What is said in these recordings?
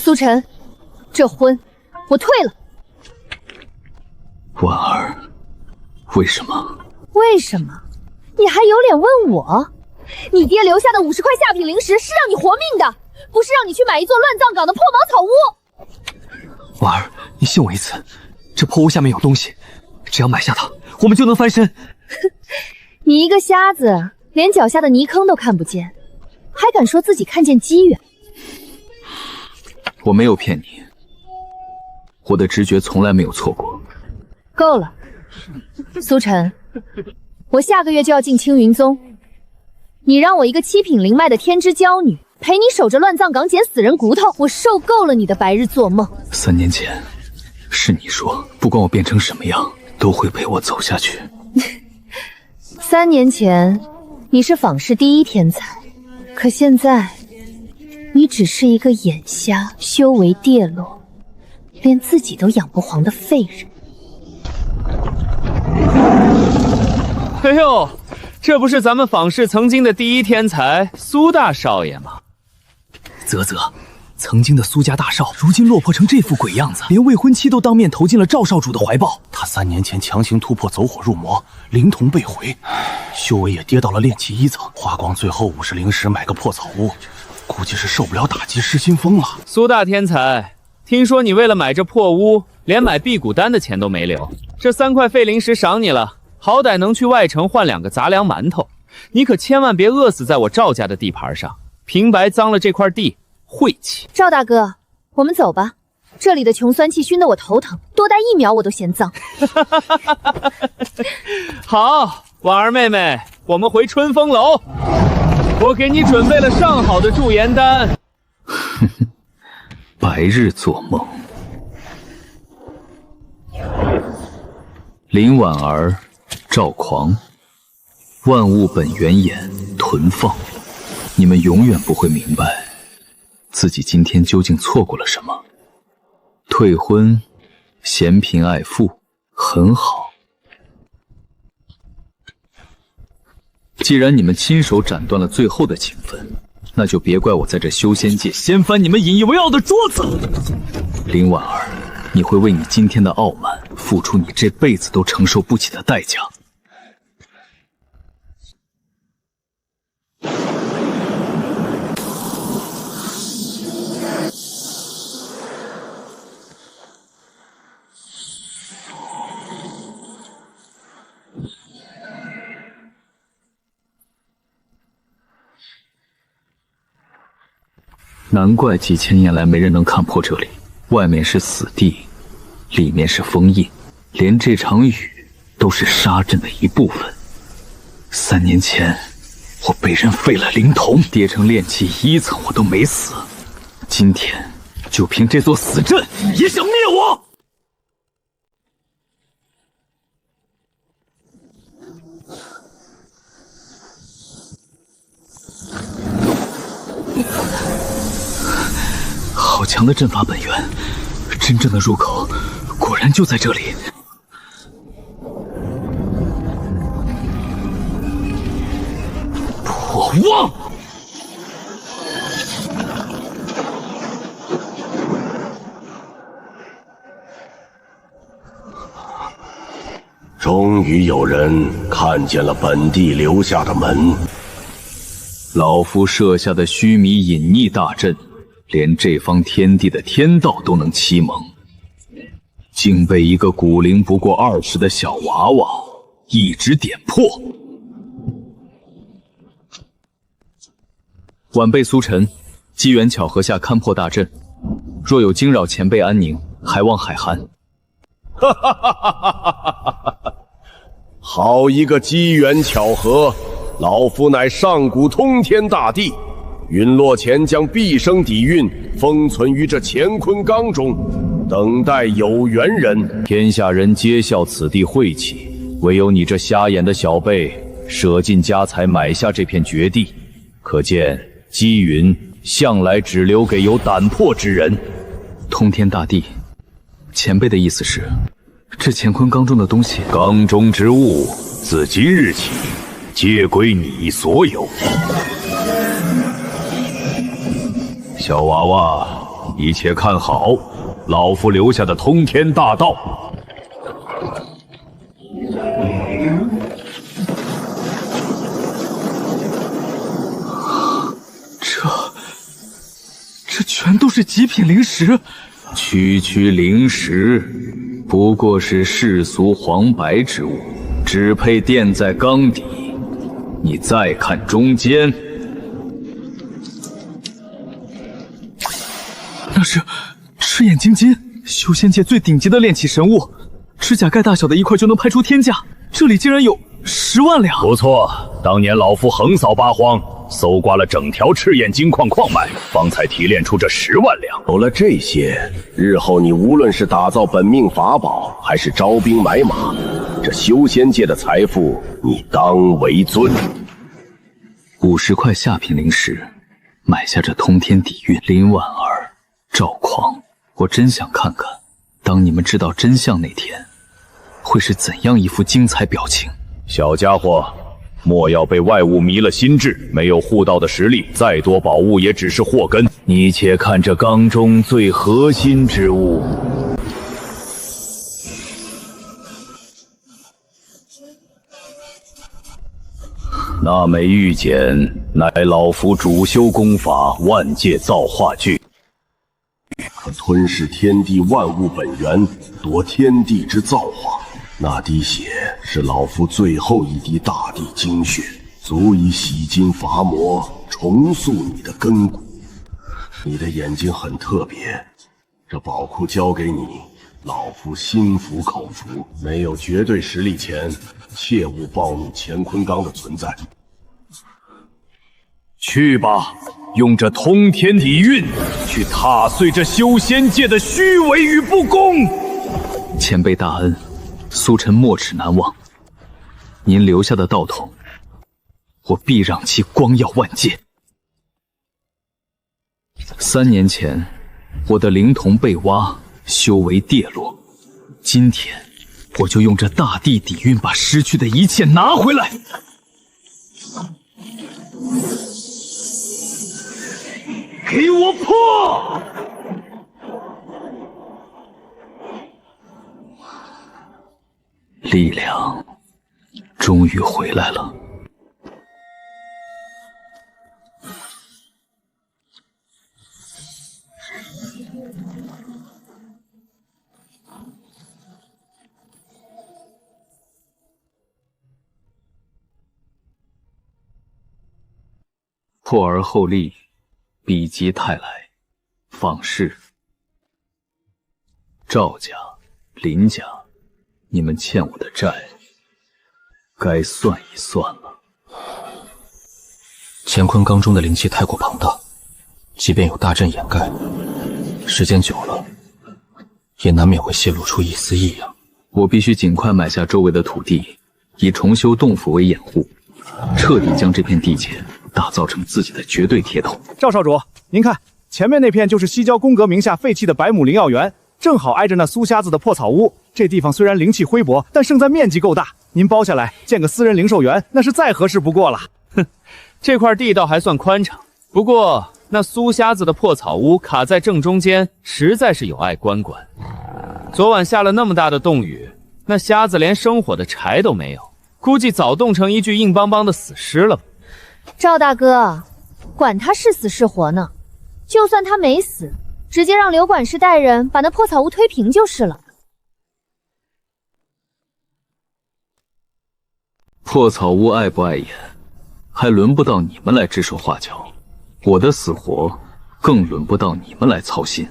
苏晨，这婚我退了。婉儿，为什么？为什么？你还有脸问我？你爹留下的50块下品灵石是让你活命的，不是让你去买一座乱葬岗的破茅草屋。婉儿，你信我一次，这破屋下面有东西，只要买下它，我们就能翻身。你一个瞎子，连脚下的泥坑都看不见，还敢说自己看见机缘？我没有骗你，我的直觉从来没有错过。够了，苏晨，我下个月就要进青云宗，你让我一个7品灵脉的天之娇女陪你守着乱葬岗捡死人骨头，我受够了你的白日做梦。3年前，是你说不管我变成什么样，都会陪我走下去。3年前，你是坊市第一天才，可现在，你只是一个眼瞎、修为跌落，连自己都养不活的废人。哎呦，这不是咱们坊市曾经的第一天才苏大少爷吗？啧啧，曾经的苏家大少，如今落魄成这副鬼样子，连未婚妻都当面投进了赵少主的怀抱。他3年前强行突破走火入魔，灵童被毁，修为也跌到了炼气1层，花光最后50灵石买个破草屋，估计是受不了打击失心疯了。苏大天才，听说你为了买这破屋，连买辟谷丹的钱都没留，这3块废灵石赏你了，好歹能去外城换2个杂粮馒头。你可千万别饿死在我赵家的地盘上，平白脏了这块地，晦气。赵大哥，我们走吧，这里的穷酸气熏得我头疼，多待1秒我都嫌脏。好，婉儿妹妹，我们回春风楼，我给你准备了上好的驻颜丹。白日做梦。林婉儿，赵狂，万物本源眼，囤放。你们永远不会明白，自己今天究竟错过了什么。退婚，嫌贫爱富，很好。既然你们亲手斩断了最后的情分，那就别怪我在这修仙界掀翻你们引以为傲的桌子。林婉儿，你会为你今天的傲慢付出你这辈子都承受不起的代价。难怪几千年来没人能看破这里，外面是死地，里面是封印，连这场雨都是杀阵的一部分。3年前，我被人废了灵童，跌成炼气1层，我都没死。今天就凭这座死阵，也想灭我？好强的阵法本源，真正的入口果然就在这里。破妄！终于有人看见了本地留下的门。老夫设下的须弥隐匿大阵，连这方天地的天道都能启蒙，竟被一个古灵不过20的小娃娃一指点破。晚辈苏晨，机缘巧合下勘破大阵，若有惊扰前辈安宁，还望海涵。哈哈哈哈哈哈！好一个机缘巧合！老夫乃上古通天大帝，陨落前将毕生底蕴封存于这乾坤缸中，等待有缘人。天下人皆笑此地晦气，唯有你这瞎眼的小辈舍尽家财买下这片绝地，可见积云向来只留给有胆魄之人。通天大帝，前辈的意思是，这乾坤缸中的东西，缸中之物自今日起皆归你所有。小娃娃，你且看好老夫留下的通天大道。这全都是极品灵石。区区灵石，不过是世俗黄白之物，只配垫在缸底。你再看中间，那是赤眼金金，修仙界最顶级的炼器神物，指甲盖大小的一块就能拍出天价，这里竟然有10万两！不错，当年老夫横扫八荒，搜刮了整条赤焰金矿矿脉，方才提炼出这10万两。有了这些，日后你无论是打造本命法宝，还是招兵买马，这修仙界的财富你当为尊。50块下品灵石，买下这通天底蕴。林婉儿、赵狂，我真想看看，当你们知道真相那天，会是怎样一副精彩表情。小家伙，莫要被外物迷了心智，没有护道的实力，再多宝物也只是祸根。你且看这缸中最核心之物。那枚玉简乃老夫主修功法万界造化句，可吞噬天地万物本源，夺天地之造化。那滴血是老夫最后一滴大地精血，足以洗尽伐魔，重塑你的根骨。你的眼睛很特别，这宝库交给你，老夫心服口服。没有绝对实力前，切勿暴怒乾坤纲的存在。去吧，用这通天底蕴去踏碎这修仙界的虚伪与不公。前辈大恩，苏尘没齿难忘。您留下的道统，我必让其光耀万界。3年前，我的灵瞳被挖，修为跌落。今天，我就用这大地底蕴把失去的一切拿回来。给我破！力量终于回来了。破而后立，否极泰来。访视赵家、林家，你们欠我的债，该算一算了。乾坤纲中的灵气太过庞大，即便有大阵掩盖，时间久了，也难免会泄露出一丝异样。我必须尽快买下周围的土地，以重修洞府为掩护，彻底将这片地界打造成自己的绝对铁头。赵少主，您看，前面那片就是西郊宫阁名下废弃的百亩灵药园，正好挨着那苏瞎子的破草屋。这地方虽然灵气微薄，但胜在面积够大，您包下来建个私人零售园，那是再合适不过了。哼，这块地倒还算宽敞，不过那苏瞎子的破草屋卡在正中间，实在是有碍观感。昨晚下了那么大的冻雨，那瞎子连生火的柴都没有，估计早冻成一具硬邦邦的死尸了吧。赵大哥，管他是死是活呢，就算他没死，直接让刘管事带人把那破草屋推平就是了。破草屋碍不碍眼，还轮不到你们来指手画脚，我的死活更轮不到你们来操心。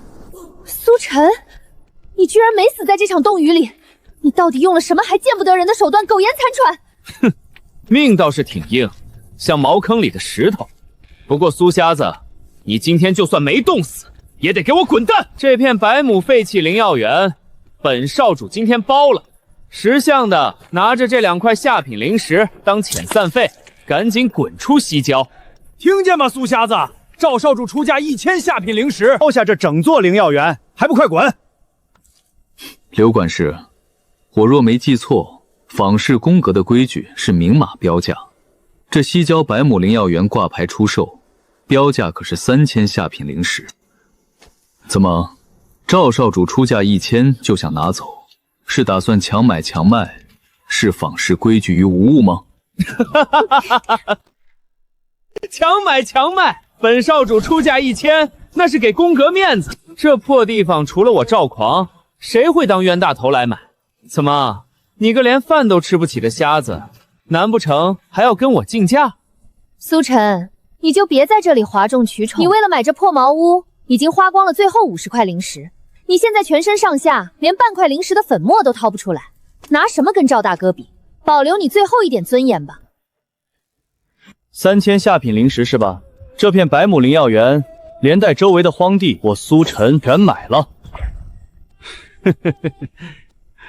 苏晨，你居然没死在这场冻雨里，你到底用了什么还见不得人的手段，苟延残喘？哼，命倒是挺硬，像茅坑里的石头。不过苏瞎子，你今天就算没冻死，也得给我滚蛋！这片百亩废弃灵药园，本少主今天包了。识相的拿着这2块下品灵石当遣散费，赶紧滚出西郊！听见吗，苏瞎子？赵少主出价1000下品灵石，包下这整座灵药园，还不快滚！刘管事，我若没记错，访视宫阁的规矩是明码标价。这西郊百亩灵药园挂牌出售，标价可是3000下品灵石。怎么，赵少主出价1000就想拿走，是打算强买强卖，视坊市规矩于无物吗？强买强卖，本少主出价1000，那是给宫格面子。这破地方除了我赵狂，谁会当冤大头来买？怎么，你个连饭都吃不起的瞎子，难不成还要跟我竞价？苏晨，你就别在这里哗众取宠。你为了买这破茅屋，已经花光了最后50块灵石，你现在全身上下连半块灵石的粉末都掏不出来，拿什么跟赵大哥比？保留你最后一点尊严吧。3000下品灵石是吧？这片百亩灵药园连带周围的荒地，我苏晨全买了。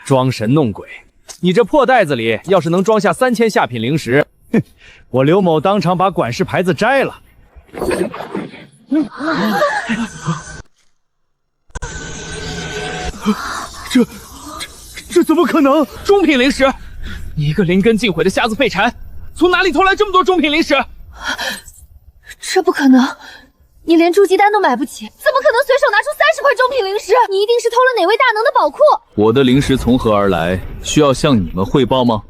装神弄鬼！你这破袋子里要是能装下3000下品灵石，我刘某当场把管事牌子摘了。这怎么可能？中品灵石！你一个灵根尽毁的瞎子废柴，从哪里偷来这么多中品灵石？这不可能！你连筑基丹都买不起，怎么可能随手拿出30块中品灵石？你一定是偷了哪位大能的宝库！我的灵石从何而来？需要向你们汇报吗？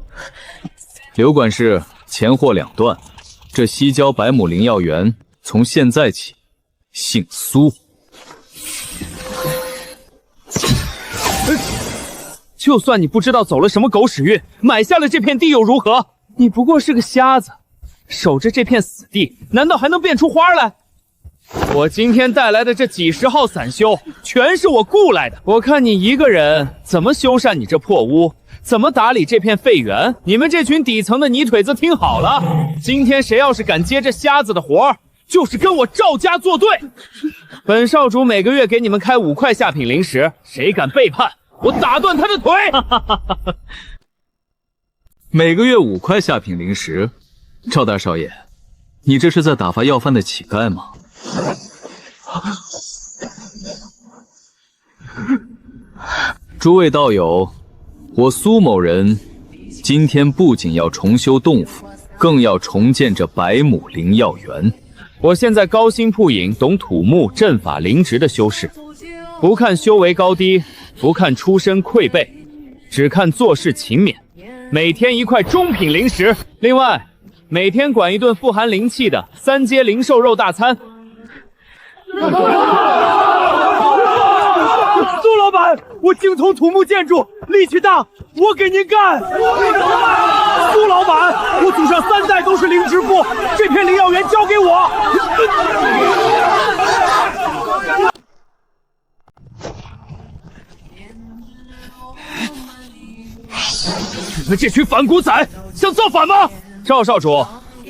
刘管事，钱货两断。这西郊百亩灵药园从现在起姓苏。就算你不知道走了什么狗屎运，买下了这片地又如何？你不过是个瞎子，守着这片死地，难道还能变出花来？我今天带来的这几十号散修，全是我雇来的。我看你一个人怎么修缮你这破屋，怎么打理这片废园？你们这群底层的泥腿子听好了，今天谁要是敢接这瞎子的活，就是跟我赵家作对。本少主每个月给你们开5块下品灵石，谁敢背叛，我打断他的腿！每个月5块下品灵石，赵大少爷，你这是在打发要饭的乞丐吗？诸位道友，我苏某人今天不仅要重修洞府，更要重建这百亩灵药园。我现在高薪铺引懂土木阵法灵职的修士，不看修为高低，不看出身贵辈，只看做事勤勉。每天1块中品灵石，另外每天管一顿富含灵气的3阶灵兽肉大餐。苏老板，我精通土木建筑，力气大，我给您干！苏老板，我祖上3代都是灵职夫，这片灵药园交给我。你们这群反骨仔想造反吗？赵少主，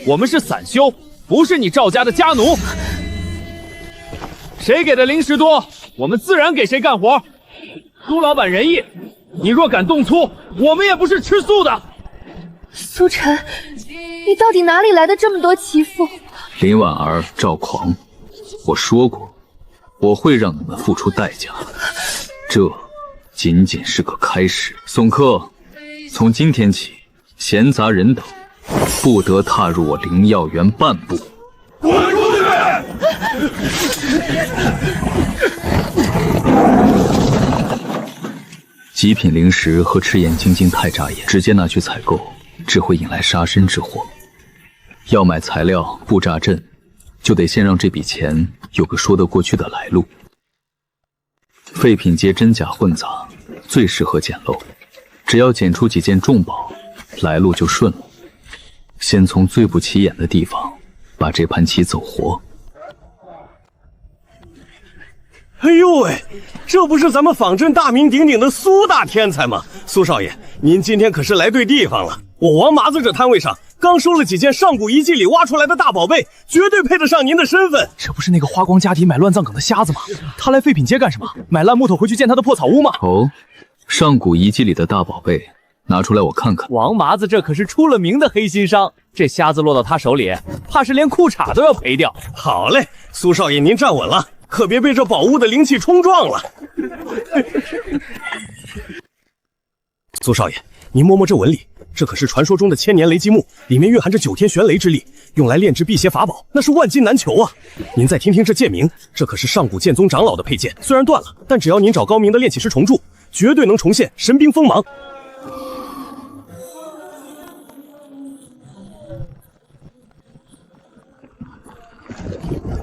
我们是散修，不是你赵家的家奴。谁给的灵石多，我们自然给谁干活。苏老板仁义，你若敢动粗，我们也不是吃素的。苏晨，你到底哪里来的这么多媳妇？林婉儿、赵狂，我说过，我会让你们付出代价。这仅仅是个开始。送客，从今天起，闲杂人等不得踏入我灵药园半步。滚出去！极品灵石和赤眼晶晶太扎眼，直接拿去采购，只会引来杀身之祸。要买材料布炸阵，就得先让这笔钱有个说得过去的来路。废品皆真假混杂，最适合捡漏。只要捡出几件重宝，来路就顺了。先从最不起眼的地方把这盘棋走活。哎呦喂，这不是咱们坊镇大名鼎鼎的苏大天才吗？苏少爷，您今天可是来对地方了。我王麻子这摊位上刚收了几件上古遗迹里挖出来的大宝贝，绝对配得上您的身份。这不是那个花光家底买乱葬岗的瞎子吗？他来废品街干什么？买烂木头回去建他的破草屋吗？哦，上古遗迹里的大宝贝，拿出来我看看。王麻子这可是出了名的黑心商，这瞎子落到他手里，怕是连裤衩都要赔掉。好嘞，苏少爷您站稳了，可别被这宝物的灵气冲撞了。苏少爷，您摸摸这纹理，这可是传说中的千年雷击木，里面蕴含着9天玄雷之力，用来炼制辟邪法宝，那是万金难求啊！您再听听这剑名，这可是上古剑宗长老的佩剑，虽然断了，但只要您找高明的炼器师重铸，绝对能重现神兵锋芒。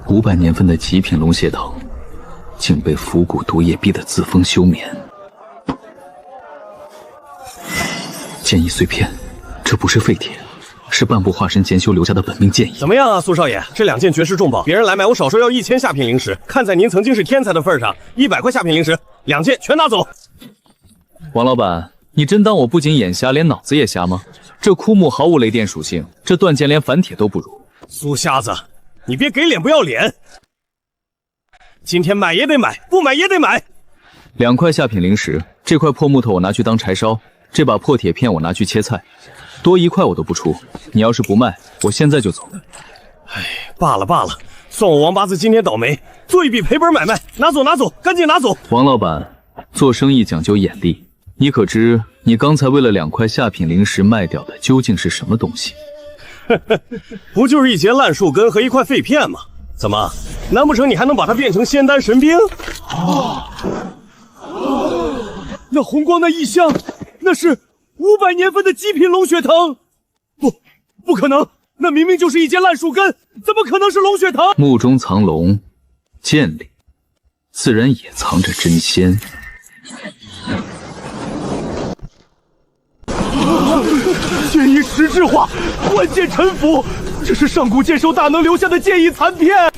500年份的极品龙血藤，竟被腐骨毒液逼得自封休眠。剑意碎片，这不是废铁，是半部化身剑修留下的本命剑意。怎么样啊，苏少爷？这2件绝世重宝，别人来买我少说要1000下品灵石。看在您曾经是天才的份上，100块下品灵石，2件全拿走。王老板，你真当我不仅眼瞎，连脑子也瞎吗？这枯木毫无雷电属性，这断剑连凡铁都不如。苏瞎子，你别给脸不要脸！今天买也得买，不买也得买。2块下品灵石，这块破木头我拿去当柴烧。这把破铁片我拿去切菜，多1块我都不出。你要是不卖，我现在就走。哎，罢了罢了，算我王八子今天倒霉，做一笔赔本买卖，拿走拿走，赶紧拿走。王老板，做生意讲究眼力，你可知你刚才为了2块下品灵石卖掉的究竟是什么东西？不就是一截烂树根和1块废片吗？怎么，难不成你还能把它变成仙丹神兵？那红光的异象，那是500年份的极品龙血藤。不可能，那明明就是一截烂树根，怎么可能是龙血藤？木中藏龙，剑里自然也藏着真仙。剑意实质化，万剑臣服，这是上古剑兽大能留下的剑意残片。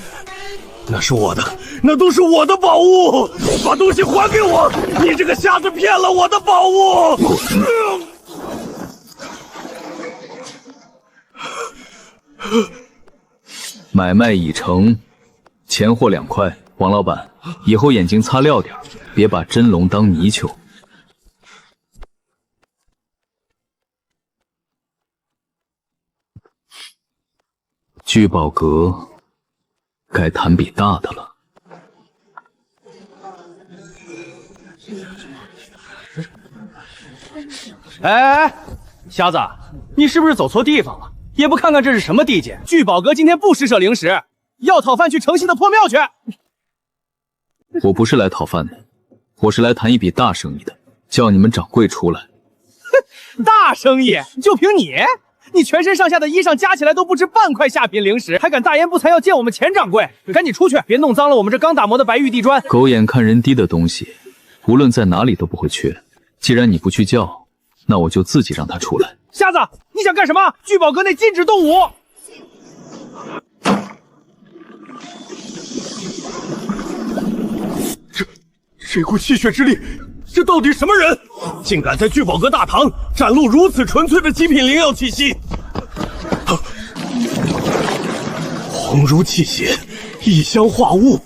那是我的，那都是我的宝物，把东西还给我！你这个瞎子骗了我的宝物！买卖已成，钱货2块。王老板，以后眼睛擦亮点，别把真龙当泥鳅。聚宝阁该谈笔大的了。哎，瞎子，你是不是走错地方了？也不看看这是什么地界？聚宝阁今天不施舍灵石，要讨饭去诚信的破庙去。我不是来讨饭的，我是来谈一笔大生意的，叫你们掌柜出来。哼，大生意就凭你？你全身上下的衣裳加起来都不值半块下品灵石，还敢大言不惭要见我们钱掌柜？赶紧出去，别弄脏了我们这刚打磨的白玉地砖。狗眼看人低的东西，无论在哪里都不会缺。既然你不去叫，那我就自己让他出来。瞎子，你想干什么？聚宝阁内禁止动武。这股气血之力，这到底什么人？竟敢在聚宝阁大堂展露如此纯粹的极品灵药气息！红如气血，异香化物，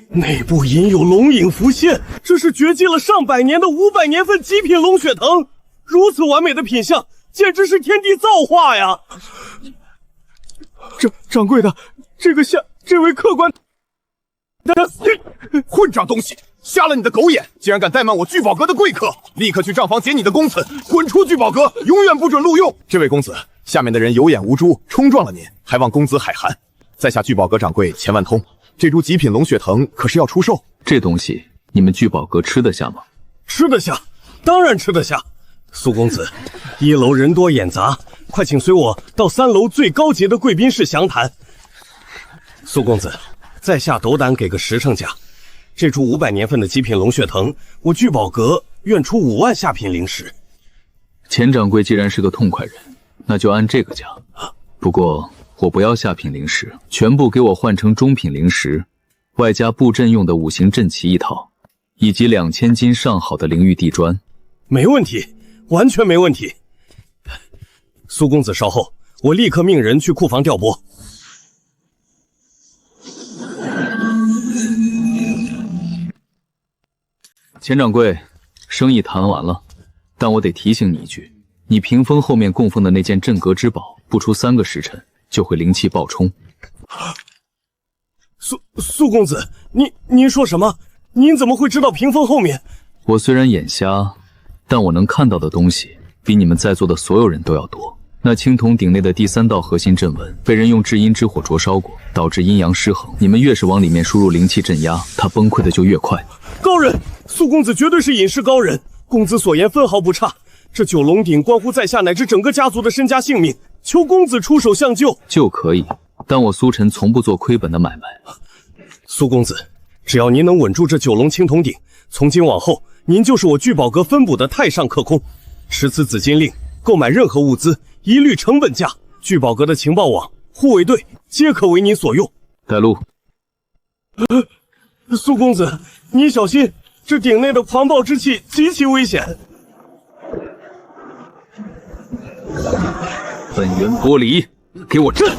内部隐有龙影浮现，这是绝迹了上百年的500年份极品龙血藤，如此完美的品相，简直是天地造化呀！掌柜的，这位客官，混账东西！瞎了你的狗眼！竟然敢怠慢我聚宝阁的贵客，立刻去账房解你的公子，滚出聚宝阁，永远不准录用！这位公子，下面的人有眼无珠，冲撞了您，还望公子海涵。在下聚宝阁掌柜钱万通，这株极品龙血藤可是要出售。这东西你们聚宝阁吃得下吗？吃得下，当然吃得下。苏公子，1楼人多眼杂，快请随我到3楼最高级的贵宾室详谈。苏公子，在下斗胆给个实诚价。这株500年份的极品龙血藤，我聚宝阁愿出5万下品灵石。钱掌柜既然是个痛快人，那就按这个价。不过我不要下品灵石，全部给我换成中品灵石，外加布阵用的5行阵旗1套，以及2000斤上好的灵玉地砖。没问题，完全没问题。苏公子稍后，我立刻命人去库房调拨。钱掌柜，生意谈完了，但我得提醒你一句，你屏风后面供奉的那件镇阁之宝，不出3个时辰就会灵气爆冲。苏公子，您说什么？您怎么会知道屏风后面？我虽然眼瞎，但我能看到的东西比你们在座的所有人都要多。那青铜鼎内的第3道核心阵纹被人用至阴之火灼烧过，导致阴阳失衡。你们越是往里面输入灵气镇压，它崩溃的就越快。高人，苏公子绝对是隐士高人，公子所言分毫不差。这九龙鼎关乎在下乃至整个家族的身家性命，求公子出手相救就可以。但我苏晨从不做亏本的买卖。苏公子，只要您能稳住这九龙青铜鼎，从今往后，您就是我聚宝阁分部的太上客空。持此紫金令，购买任何物资，一律成本价。聚宝阁的情报网、护卫队皆可为您所用。带路。苏公子，您小心，这鼎内的狂暴之气极其危险。本源剥离，给我震！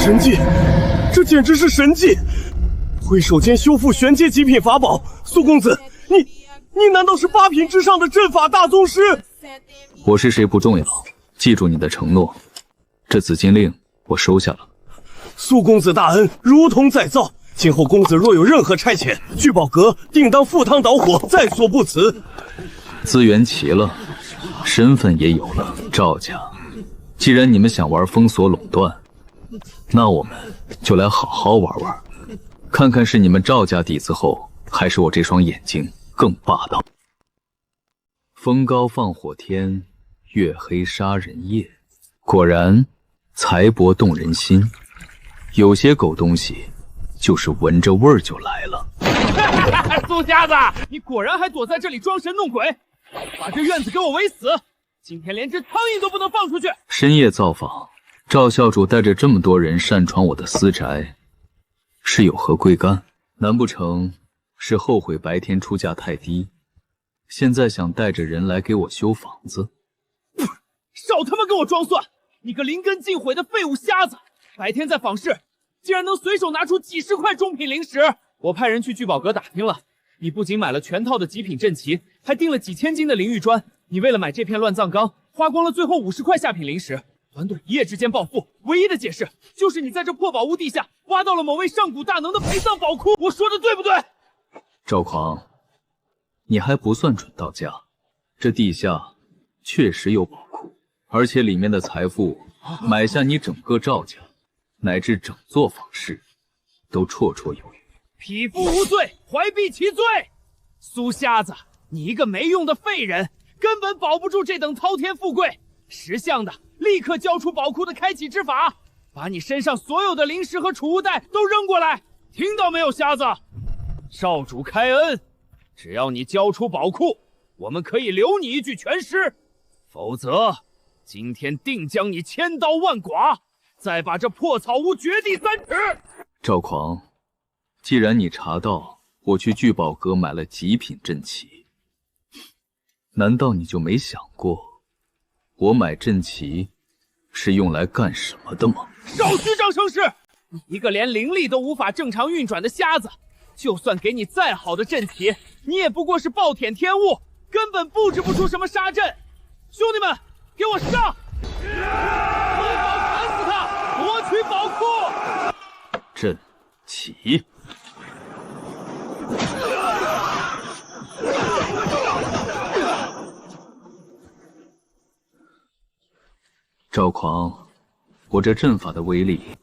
神技，这简直是神技！挥手间修复玄阶极品法宝，苏公子，你难道是8品之上的阵法大宗师？我是谁不重要，记住你的承诺。这紫金令我收下了。苏公子大恩如同再造，今后公子若有任何差遣，聚宝阁定当赴汤蹈火，在所不辞。资源齐了，身份也有了，赵家，既然你们想玩封锁垄断，那我们就来好好玩玩，看看是你们赵家底子厚，还是我这双眼睛更霸道。风高放火天，月黑杀人夜，果然财帛动人心。有些狗东西就是闻着味儿就来了。苏瞎子，你果然还躲在这里装神弄鬼，把这院子给我围死！今天连只苍蝇都不能放出去！深夜造访，赵校主带着这么多人擅闯我的私宅，是有何贵干？难不成是后悔白天出价太低，现在想带着人来给我修房子？少他妈跟我装蒜！你个灵根尽毁的废物瞎子！白天在访视，竟然能随手拿出几十块中品灵石！我派人去聚宝阁打听了，你不仅买了全套的极品阵旗，还订了几千斤的灵玉砖。你为了买这片乱葬岗，花光了最后50块下品灵石，短短一夜之间暴富。唯一的解释就是你在这破宝屋地下挖到了某位上古大能的陪葬宝库。我说的对不对？赵狂，你还不算准到家，这地下确实有宝库，而且里面的财富买下你整个赵家。乃至整座坊市都绰绰有余。匹夫无罪，怀璧其罪！苏瞎子，你一个没用的废人，根本保不住这等滔天富贵。识相的，立刻交出宝库的开启之法，把你身上所有的灵石和储物袋都扔过来，听到没有，瞎子？少主开恩，只要你交出宝库，我们可以留你一具全尸，否则今天定将你千刀万剐。再把这破草屋掘地3尺！赵狂，既然你查到我去聚宝阁买了极品阵旗，难道你就没想过我买阵旗是用来干什么的吗？少虚张声势！你一个连灵力都无法正常运转的瞎子，就算给你再好的阵旗，你也不过是暴殄天物，根本布置不出什么杀阵。兄弟们，给我上！夺取宝库！阵旗！赵狂，我这阵法的威力，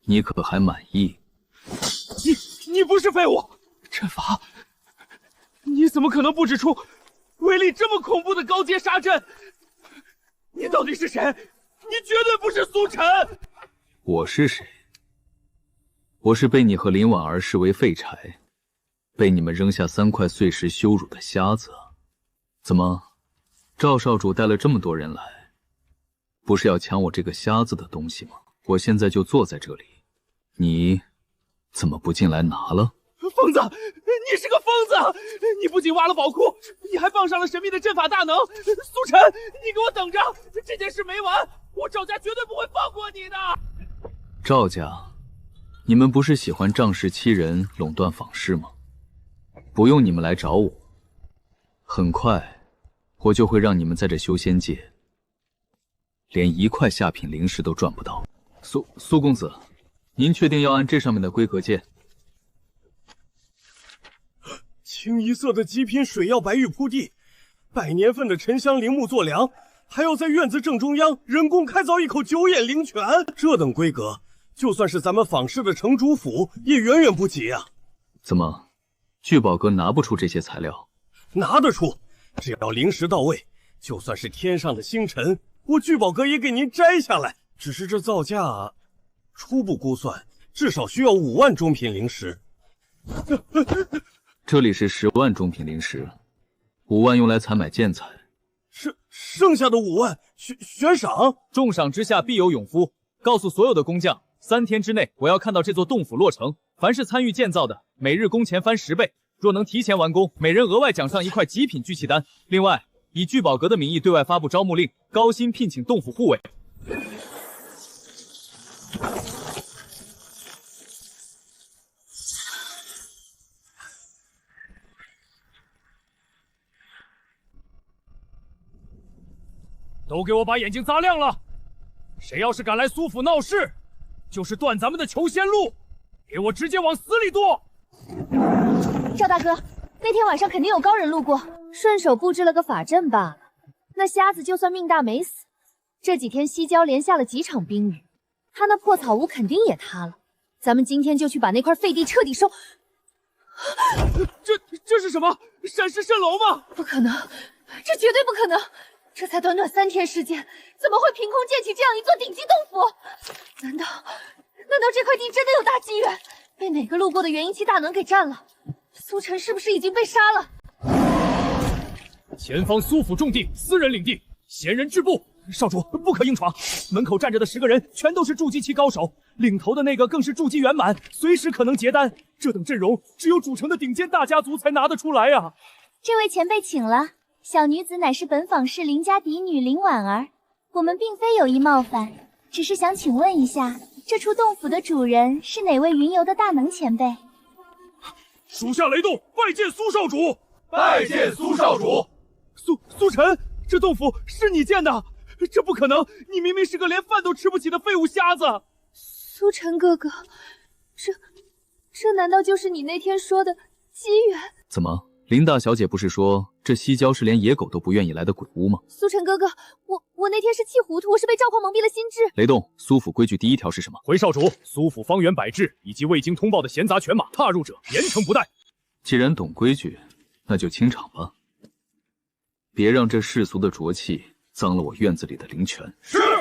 你可还满意？你不是废物！阵法，你怎么可能布置出威力这么恐怖的高阶杀阵？你到底是谁？你绝对不是苏晨！我是谁？我是被你和林婉儿视为废柴，被你们扔下3块碎石羞辱的瞎子。怎么，赵少主带了这么多人来，不是要抢我这个瞎子的东西吗？我现在就坐在这里，你怎么不进来拿了？疯子，你是个疯子！你不仅挖了宝库，你还傍上了神秘的阵法大能苏晨！你给我等着，这件事没完，我赵家绝对不会放过你的！赵家，你们不是喜欢仗势欺人、垄断坊市吗？不用你们来找我，很快我就会让你们在这修仙界连1块下品灵石都赚不到。苏公子，您确定要按这上面的规格建？清一色的极品水药白玉铺地，100年份的沉香灵木做梁，还要在院子正中央人工开凿一口9眼灵泉，这等规格，就算是咱们坊市的城主府也远远不及啊！怎么，聚宝阁拿不出这些材料？拿得出，只要灵石到位，就算是天上的星辰，我聚宝阁也给您摘下来。只是这造价，初步估算至少需要5万中品灵石。这里是10万中品灵石，5万用来采买建材，剩下的5万悬赏。重赏之下必有勇夫。告诉所有的工匠，3天之内我要看到这座洞府落成。凡是参与建造的，每日工钱翻10倍。若能提前完工，每人额外奖上1块极品聚气丹。另外，以聚宝阁的名义对外发布招募令，高薪聘请洞府护卫。都给我把眼睛擦亮了！谁要是敢来苏府闹事，就是断咱们的求仙路，给我直接往死里剁！赵大哥，那天晚上肯定有高人路过，顺手布置了个法阵罢了。那瞎子就算命大没死，这几天西郊连下了几场冰雨，他那破草屋肯定也塌了。咱们今天就去把那块废地彻底收。这是什么？闪石蜃楼吗？不可能，这绝对不可能！这才短短3天时间，怎么会凭空建起这样一座顶级洞府？难道这块地真的有大机缘，被哪个路过的元婴期大能给占了？苏晨是不是已经被杀了？前方苏府重地，私人领地，闲人止步。少主不可硬闯，门口站着的10个人全都是筑基期高手，领头的那个更是筑基圆满，随时可能结丹。这等阵容，只有主城的顶尖大家族才拿得出来啊！这位前辈请了。小女子乃是本坊市林家嫡女林婉儿，我们并非有意冒犯，只是想请问一下，这处洞府的主人是哪位云游的大能前辈？属下雷动拜见苏少主，拜见苏少主。苏晨，这洞府是你建的？这不可能！你明明是个连饭都吃不起的废物瞎子。苏晨哥哥，这难道就是你那天说的机缘？怎么？林大小姐不是说这西郊是连野狗都不愿意来的鬼屋吗？苏晨哥哥，我那天是气糊涂，我是被赵匡蒙蔽了心智。雷动，苏府规矩第1条是什么？回少主，苏府方圆百制以及未经通报的闲杂犬马踏入者，严惩不贷。既然懂规矩，那就清场吧，别让这世俗的浊气脏了我院子里的灵泉。是。不，苏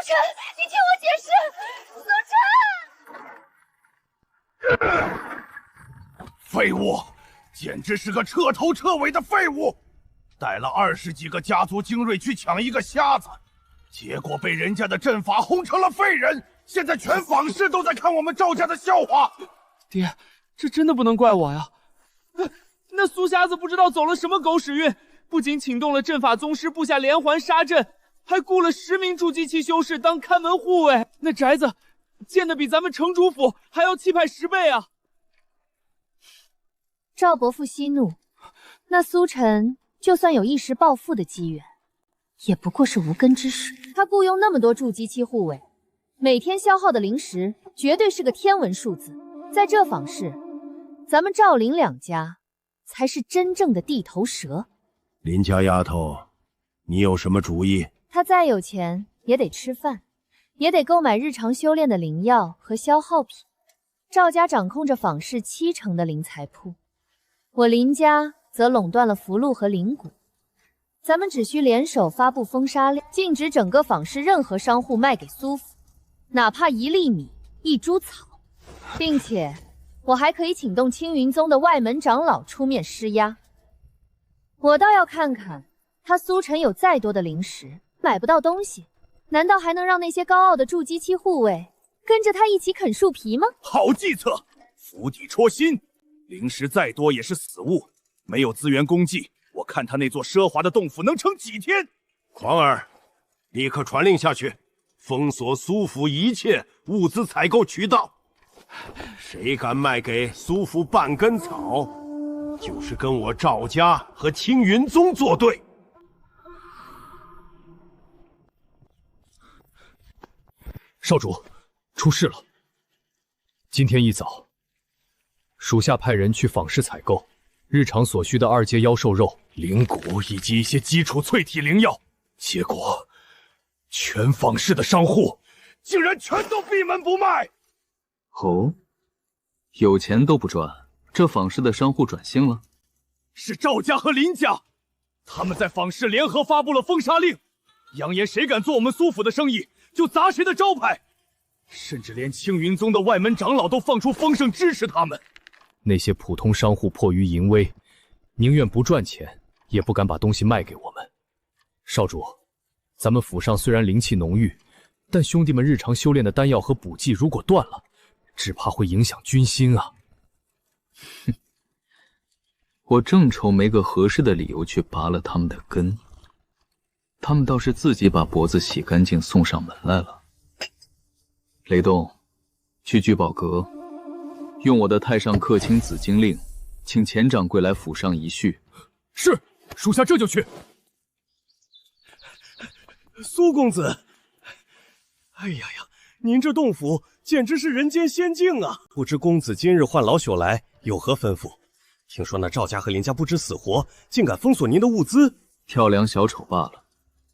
晨，你听我解释，苏晨。废物，简直是个彻头彻尾的废物！带了20几个家族精锐去抢一个瞎子，结果被人家的阵法轰成了废人。现在全坊市都在看我们赵家的笑话。爹，这真的不能怪我呀！那苏瞎子不知道走了什么狗屎运，不仅请动了阵法宗师部下连环杀阵，还雇了10名筑基期修士当看门护卫。那宅子建得比咱们城主府还要气派10倍啊！赵伯父息怒，那苏晨就算有一时暴富的机缘，也不过是无根之水。他雇佣那么多筑基期护卫，每天消耗的灵石绝对是个天文数字。在这坊市，咱们赵林2家才是真正的地头蛇。林家丫头，你有什么主意？他再有钱也得吃饭，也得购买日常修炼的灵药和消耗品。赵家掌控着坊市70%的灵材铺，我林家则垄断了符箓和灵骨。咱们只需联手发布封杀令，禁止整个坊市任何商户卖给苏府，哪怕1粒米、1株草，并且我还可以请动青云宗的外门长老出面施压。我倒要看看他苏晨有再多的灵石，买不到东西，难道还能让那些高傲的筑基期护卫跟着他一起啃树皮吗？好计策，釜底戳心。灵石再多也是死物，没有资源供给，我看他那座奢华的洞府能撑几天？狂儿，立刻传令下去，封锁苏府一切物资采购渠道。谁敢卖给苏府半根草，就是跟我赵家和青云宗作对。少主，出事了。今天一早，属下派人去坊市采购日常所需的2阶妖兽肉、灵骨以及一些基础淬体灵药，结果全坊市的商户竟然全都闭门不卖。哦，有钱都不赚，这坊市的商户转性了？是赵家和林家，他们在坊市联合发布了封杀令，扬言谁敢做我们苏府的生意，就砸谁的招牌。甚至连青云宗的外门长老都放出风声支持他们。那些普通商户迫于淫威，宁愿不赚钱，也不敢把东西卖给我们。少主，咱们府上虽然灵气浓郁，但兄弟们日常修炼的丹药和补剂如果断了，只怕会影响军心啊。哼，我正愁没个合适的理由去拔了他们的根，他们倒是自己把脖子洗干净送上门来了。雷动，去聚宝阁，用我的太上客卿紫金令，请钱掌柜来府上一叙。是，属下这就去。苏公子，哎呀呀，您这洞府简直是人间仙境啊！不知公子今日唤老朽来，有何吩咐？听说那赵家和林家不知死活，竟敢封锁您的物资，跳梁小丑罢了。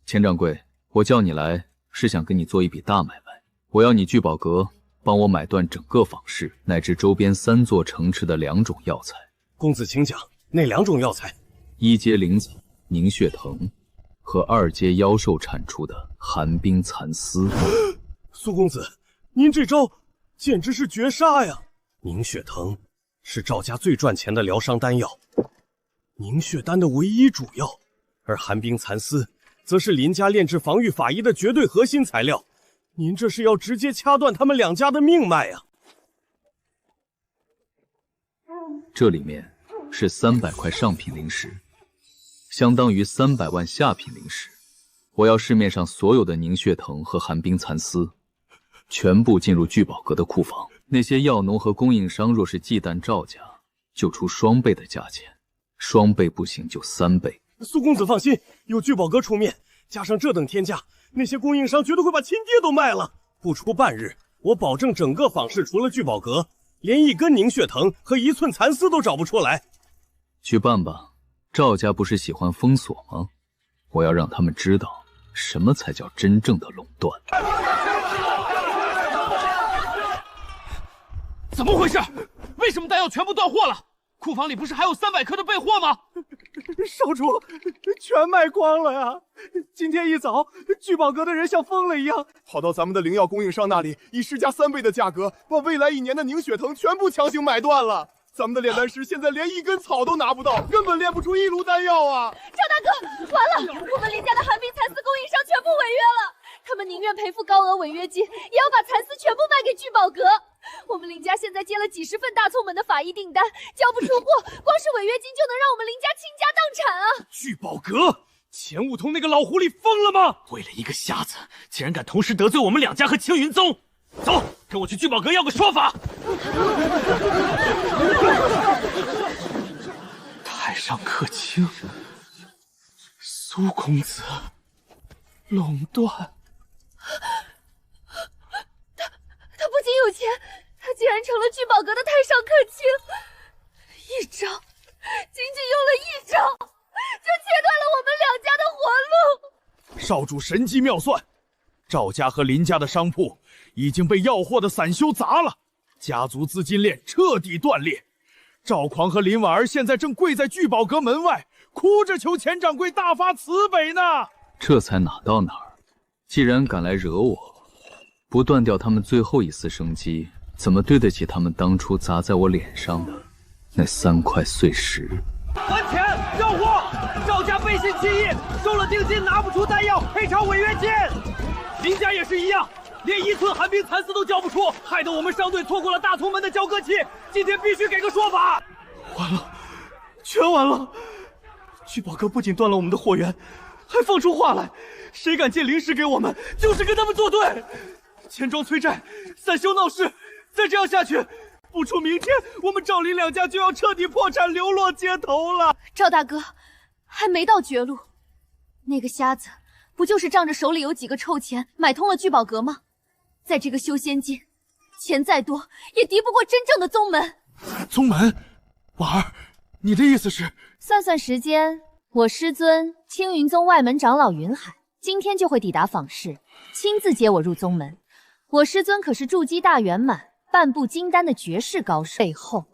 钱掌柜，我叫你来是想跟你做一笔大买卖。我要你聚宝阁帮我买断整个坊市乃至周边3座城池的2种药材。公子请讲，哪2种药材？1阶灵草、凝血藤和2阶妖兽产出的寒冰蚕丝。苏公子，您这招简直是绝杀呀！凝血藤是赵家最赚钱的疗伤丹药，凝血丹的唯一主药，而寒冰蚕丝则是林家炼制防御法衣的绝对核心材料。您这是要直接掐断他们2家的命脉啊！这里面是300块上品灵石，相当于300万下品灵石。我要市面上所有的凝血藤和寒冰蚕丝，全部进入聚宝阁的库房。那些药农和供应商若是忌惮赵家，就出双倍的价钱，双倍不行就3倍。苏公子放心，有聚宝阁出面，加上这等天价，那些供应商绝对会把亲爹都卖了。不出半日，我保证整个坊市除了聚宝阁，连一根凝血藤和1寸蚕丝都找不出来。去办吧，赵家不是喜欢封锁吗？我要让他们知道什么才叫真正的垄断。怎么回事？为什么丹药全部断货了？库房里不是还有300颗的备货吗？少主，全卖光了呀！今天一早，聚宝阁的人像疯了一样，跑到咱们的灵药供应商那里，以市价3倍的价格，把未来1年的凝血藤全部强行买断了。咱们的炼丹师现在连1根草都拿不到，根本炼不出1炉丹药啊！赵大哥，完了，我们林家的寒冰蚕丝供应商全部违约了，他们宁愿赔付高额违约金，也要把蚕丝全部卖给聚宝阁。我们林家现在接了几十份大葱门的法医订单，交不出货，光是违约金就能让我们林家倾家荡产啊！聚宝阁，钱悟通那个老狐狸疯了吗？为了一个瞎子，竟然敢同时得罪我们2家和青云宗！走，跟我去聚宝阁要个说法。太上客卿，苏公子，垄断。他不仅有钱，他竟然成了聚宝阁的太上客卿。一招，仅仅用了1招，就切断了我们2家的活路。少主神机妙算，赵家和林家的商铺已经被要货的散修砸了，家族资金链彻底断裂。赵狂和林婉儿现在正跪在聚宝阁门外，哭着求钱掌柜大发慈悲呢。这才哪到哪儿？既然敢来惹我，不断掉他们最后一丝生机，怎么对得起他们当初砸在我脸上的那3块碎石？还钱要货！赵家背信弃义，收了定金拿不出丹药，赔偿违约金。林家也是一样，连1寸寒冰蚕丝都交不出，害得我们商队错过了大同门的交割期。今天必须给个说法。完了，全完了！聚宝阁不仅断了我们的货源，还放出话来，谁敢借灵石给我们，就是跟他们作对。钱庄催债，散修闹事，再这样下去，不出明天，我们赵林2家就要彻底破产，流落街头了。赵大哥，还没到绝路。那个瞎子不就是仗着手里有几个臭钱买通了聚宝阁吗？在这个修仙界，钱再多也敌不过真正的宗门。宗门，婉儿，你的意思是？算算时间，我师尊青云宗外门长老云海今天就会抵达访视，亲自接我入宗门。我师尊可是筑基大圆满、半步金丹的绝世高手，背后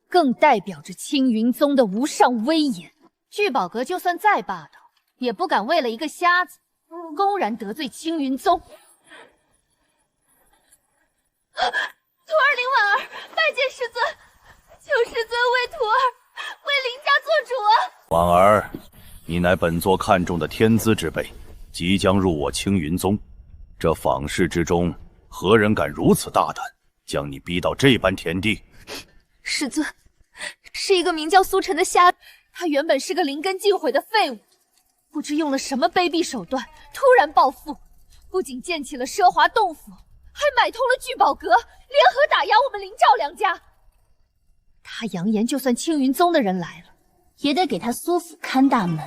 更代表着青云宗的无上威严。聚宝阁就算再霸道，也不敢为了一个瞎子公然得罪青云宗。徒儿林婉儿拜见师尊，求师尊为徒儿为林家做主啊！婉儿，你乃本座看中的天资之辈，即将入我青云宗。这访视之中，何人敢如此大胆，将你逼到这般田地？师尊，是一个名叫苏晨的瞎子，他原本是个灵根尽毁的废物，不知用了什么卑鄙手段，突然暴富，不仅建起了奢华洞府，还买通了聚宝阁，联合打压我们林兆梁家。他扬言，就算青云宗的人来了，也得给他苏府看大门。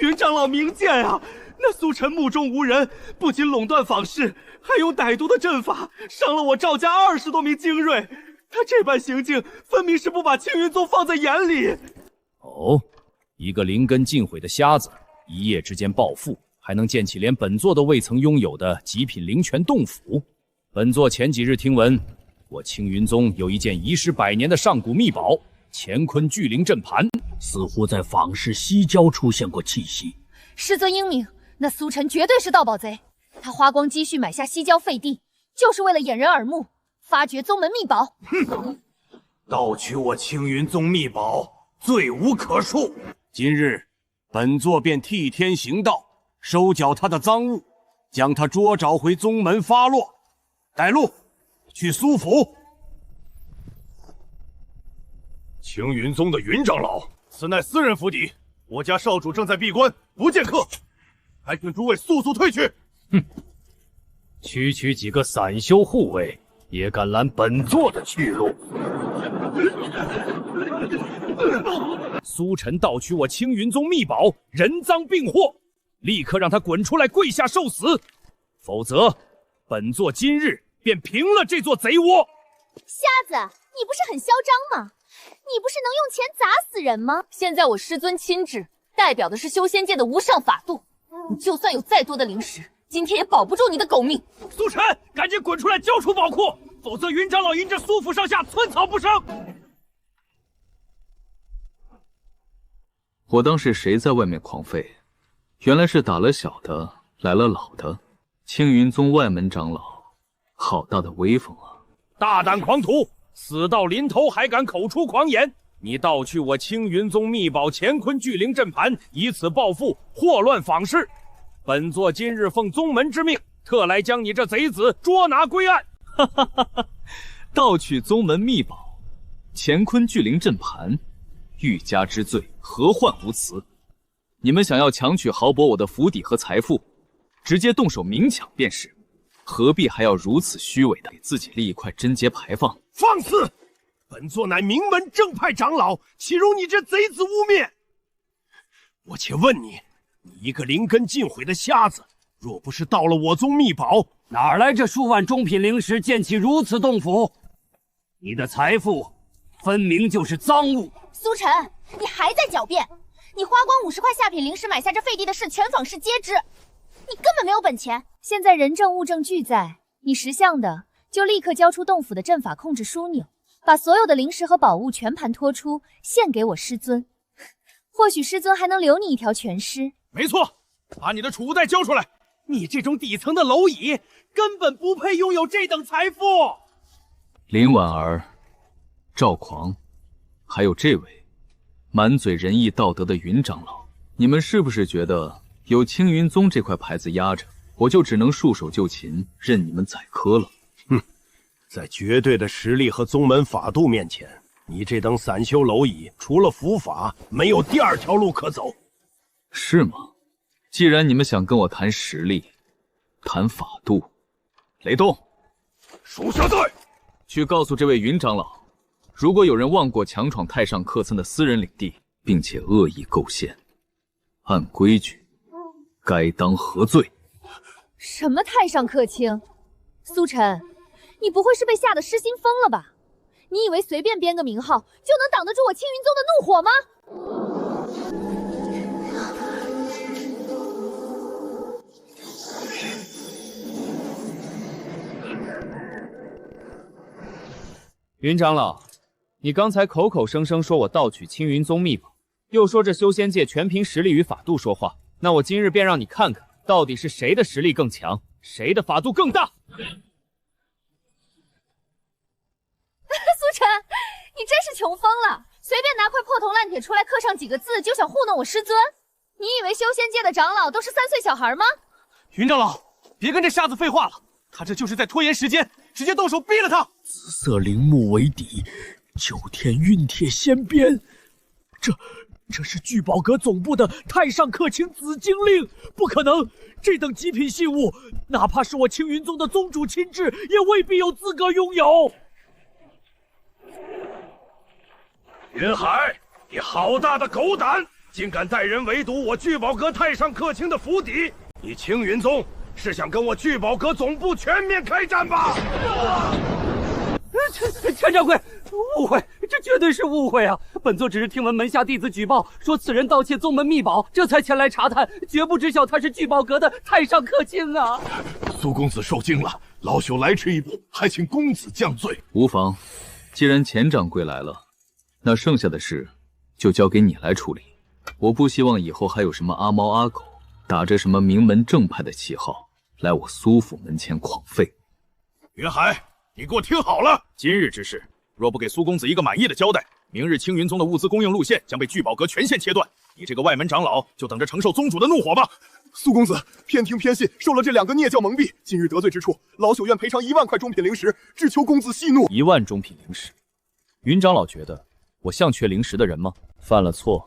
云长老明鉴啊！那苏晨目中无人，不仅垄断访视，还用歹毒的阵法伤了我赵家20多名精锐。他这般行径，分明是不把青云宗放在眼里。哦，一个灵根尽毁的瞎子，一夜之间暴富，还能建起连本座都未曾拥有的极品灵泉洞府。本座前几日听闻，我青云宗有一件遗失100年的上古秘宝——乾坤巨灵阵盘，似乎在访视西郊出现过气息。师尊英明，那苏晨绝对是盗宝贼，他花光积蓄买下西郊废地，就是为了掩人耳目，发掘宗门秘宝。哼，盗取我青云宗秘宝，罪无可恕。今日，本座便替天行道，收缴他的赃物，将他捉找回宗门发落。带路，去苏府。青云宗的云长老，此乃私人府邸，我家少主正在闭关，不见客，还请诸位速速退去。哼，区区几个散修护卫，也敢拦本座的去路？苏晨盗取我青云宗秘宝，人赃并获，立刻让他滚出来跪下受死，否则本座今日便平了这座贼窝。瞎子，你不是很嚣张吗？你不是能用钱砸死人吗？现在我师尊亲至，代表的是修仙界的无上法度，你就算有再多的灵石，今天也保不住你的狗命。苏晨，赶紧滚出来交出宝库，否则云长老因这苏府上下寸草不生。我当是谁在外面狂吠，原来是打了小的来了老的。青云宗外门长老，好大的威风啊！大胆狂徒，死到临头还敢口出狂言！你盗去我青云宗秘宝乾坤巨灵阵盘，以此报复，祸乱访视。本座今日奉宗门之命，特来将你这贼子捉拿归案。哈哈哈哈！盗取宗门秘宝乾坤巨灵阵盘，欲加之罪，何患无辞？你们想要强取豪夺我的府邸和财富，直接动手明抢便是，何必还要如此虚伪的给自己立一块贞节牌坊？放肆！本座乃名门正派长老，岂容你这贼子污蔑？我且问你，你一个灵根尽毁的瞎子，若不是盗了我宗秘宝，哪来这数万中品灵石建起如此洞府？你的财富分明就是赃物。苏晨，你还在狡辩？你花光50块下品灵石买下这废地的事，全坊市皆知。你根本没有本钱。现在人证物证俱在，你识相的就立刻交出洞府的阵法控制枢纽，把所有的灵石和宝物全盘托出，献给我师尊。或许师尊还能留你一条全尸。没错，把你的储物袋交出来！你这种底层的蝼蚁，根本不配拥有这等财富。林婉儿、赵狂，还有这位满嘴仁义道德的云长老，你们是不是觉得有青云宗这块牌子压着，我就只能束手就擒，任你们宰割了？哼，在绝对的实力和宗门法度面前，你这等散修蝼蚁，除了伏法，没有第二条路可走。是吗？既然你们想跟我谈实力，谈法度，雷动，属下在。去告诉这位云长老，如果有人妄过强闯太上客村的私人领地，并且恶意构陷，按规矩该当何罪？什么太上客卿？苏晨，你不会是被吓得失心疯了吧？你以为随便编个名号就能挡得住我青云宗的怒火吗？云长老，你刚才口口声声说我盗取青云宗秘宝，又说这修仙界全凭实力与法度说话，那我今日便让你看看，到底是谁的实力更强，谁的法度更大。苏晨，你真是穷疯了！随便拿块破铜烂铁出来刻上几个字，就想糊弄我师尊？你以为修仙界的长老都是3岁小孩吗？云长老，别跟这瞎子废话了，他这就是在拖延时间，直接动手逼了他。紫色灵木为底，9天运铁仙鞭，这是聚宝阁总部的太上克勤紫金令，不可能！这等极品信物，哪怕是我青云宗的宗主亲至，也未必有资格拥有。云海，你好大的狗胆，竟敢带人围堵我聚宝阁太上克卿的府邸！你青云宗是想跟我聚宝阁总部全面开战吧？陈掌柜，误会，这绝对是误会啊！本座只是听闻门下弟子举报说此人盗窃宗门秘宝，这才前来查探，绝不知晓他是聚宝阁的太上克卿啊！苏公子受惊了，老朽来迟一步，还请公子降罪。无妨，既然钱掌柜来了，那剩下的事就交给你来处理。我不希望以后还有什么阿猫阿狗打着什么名门正派的旗号来我苏府门前狂吠。云海，你给我听好了，今日之事，若不给苏公子一个满意的交代，明日青云宗的物资供应路线将被聚宝阁全线切断。你这个外门长老，就等着承受宗主的怒火吧。苏公子偏听偏信，受了这2个孽教蒙蔽，今日得罪之处，老朽愿赔偿1万块中品灵石，只求公子息怒。1万中品灵石，云长老觉得我像缺灵石的人吗？犯了错，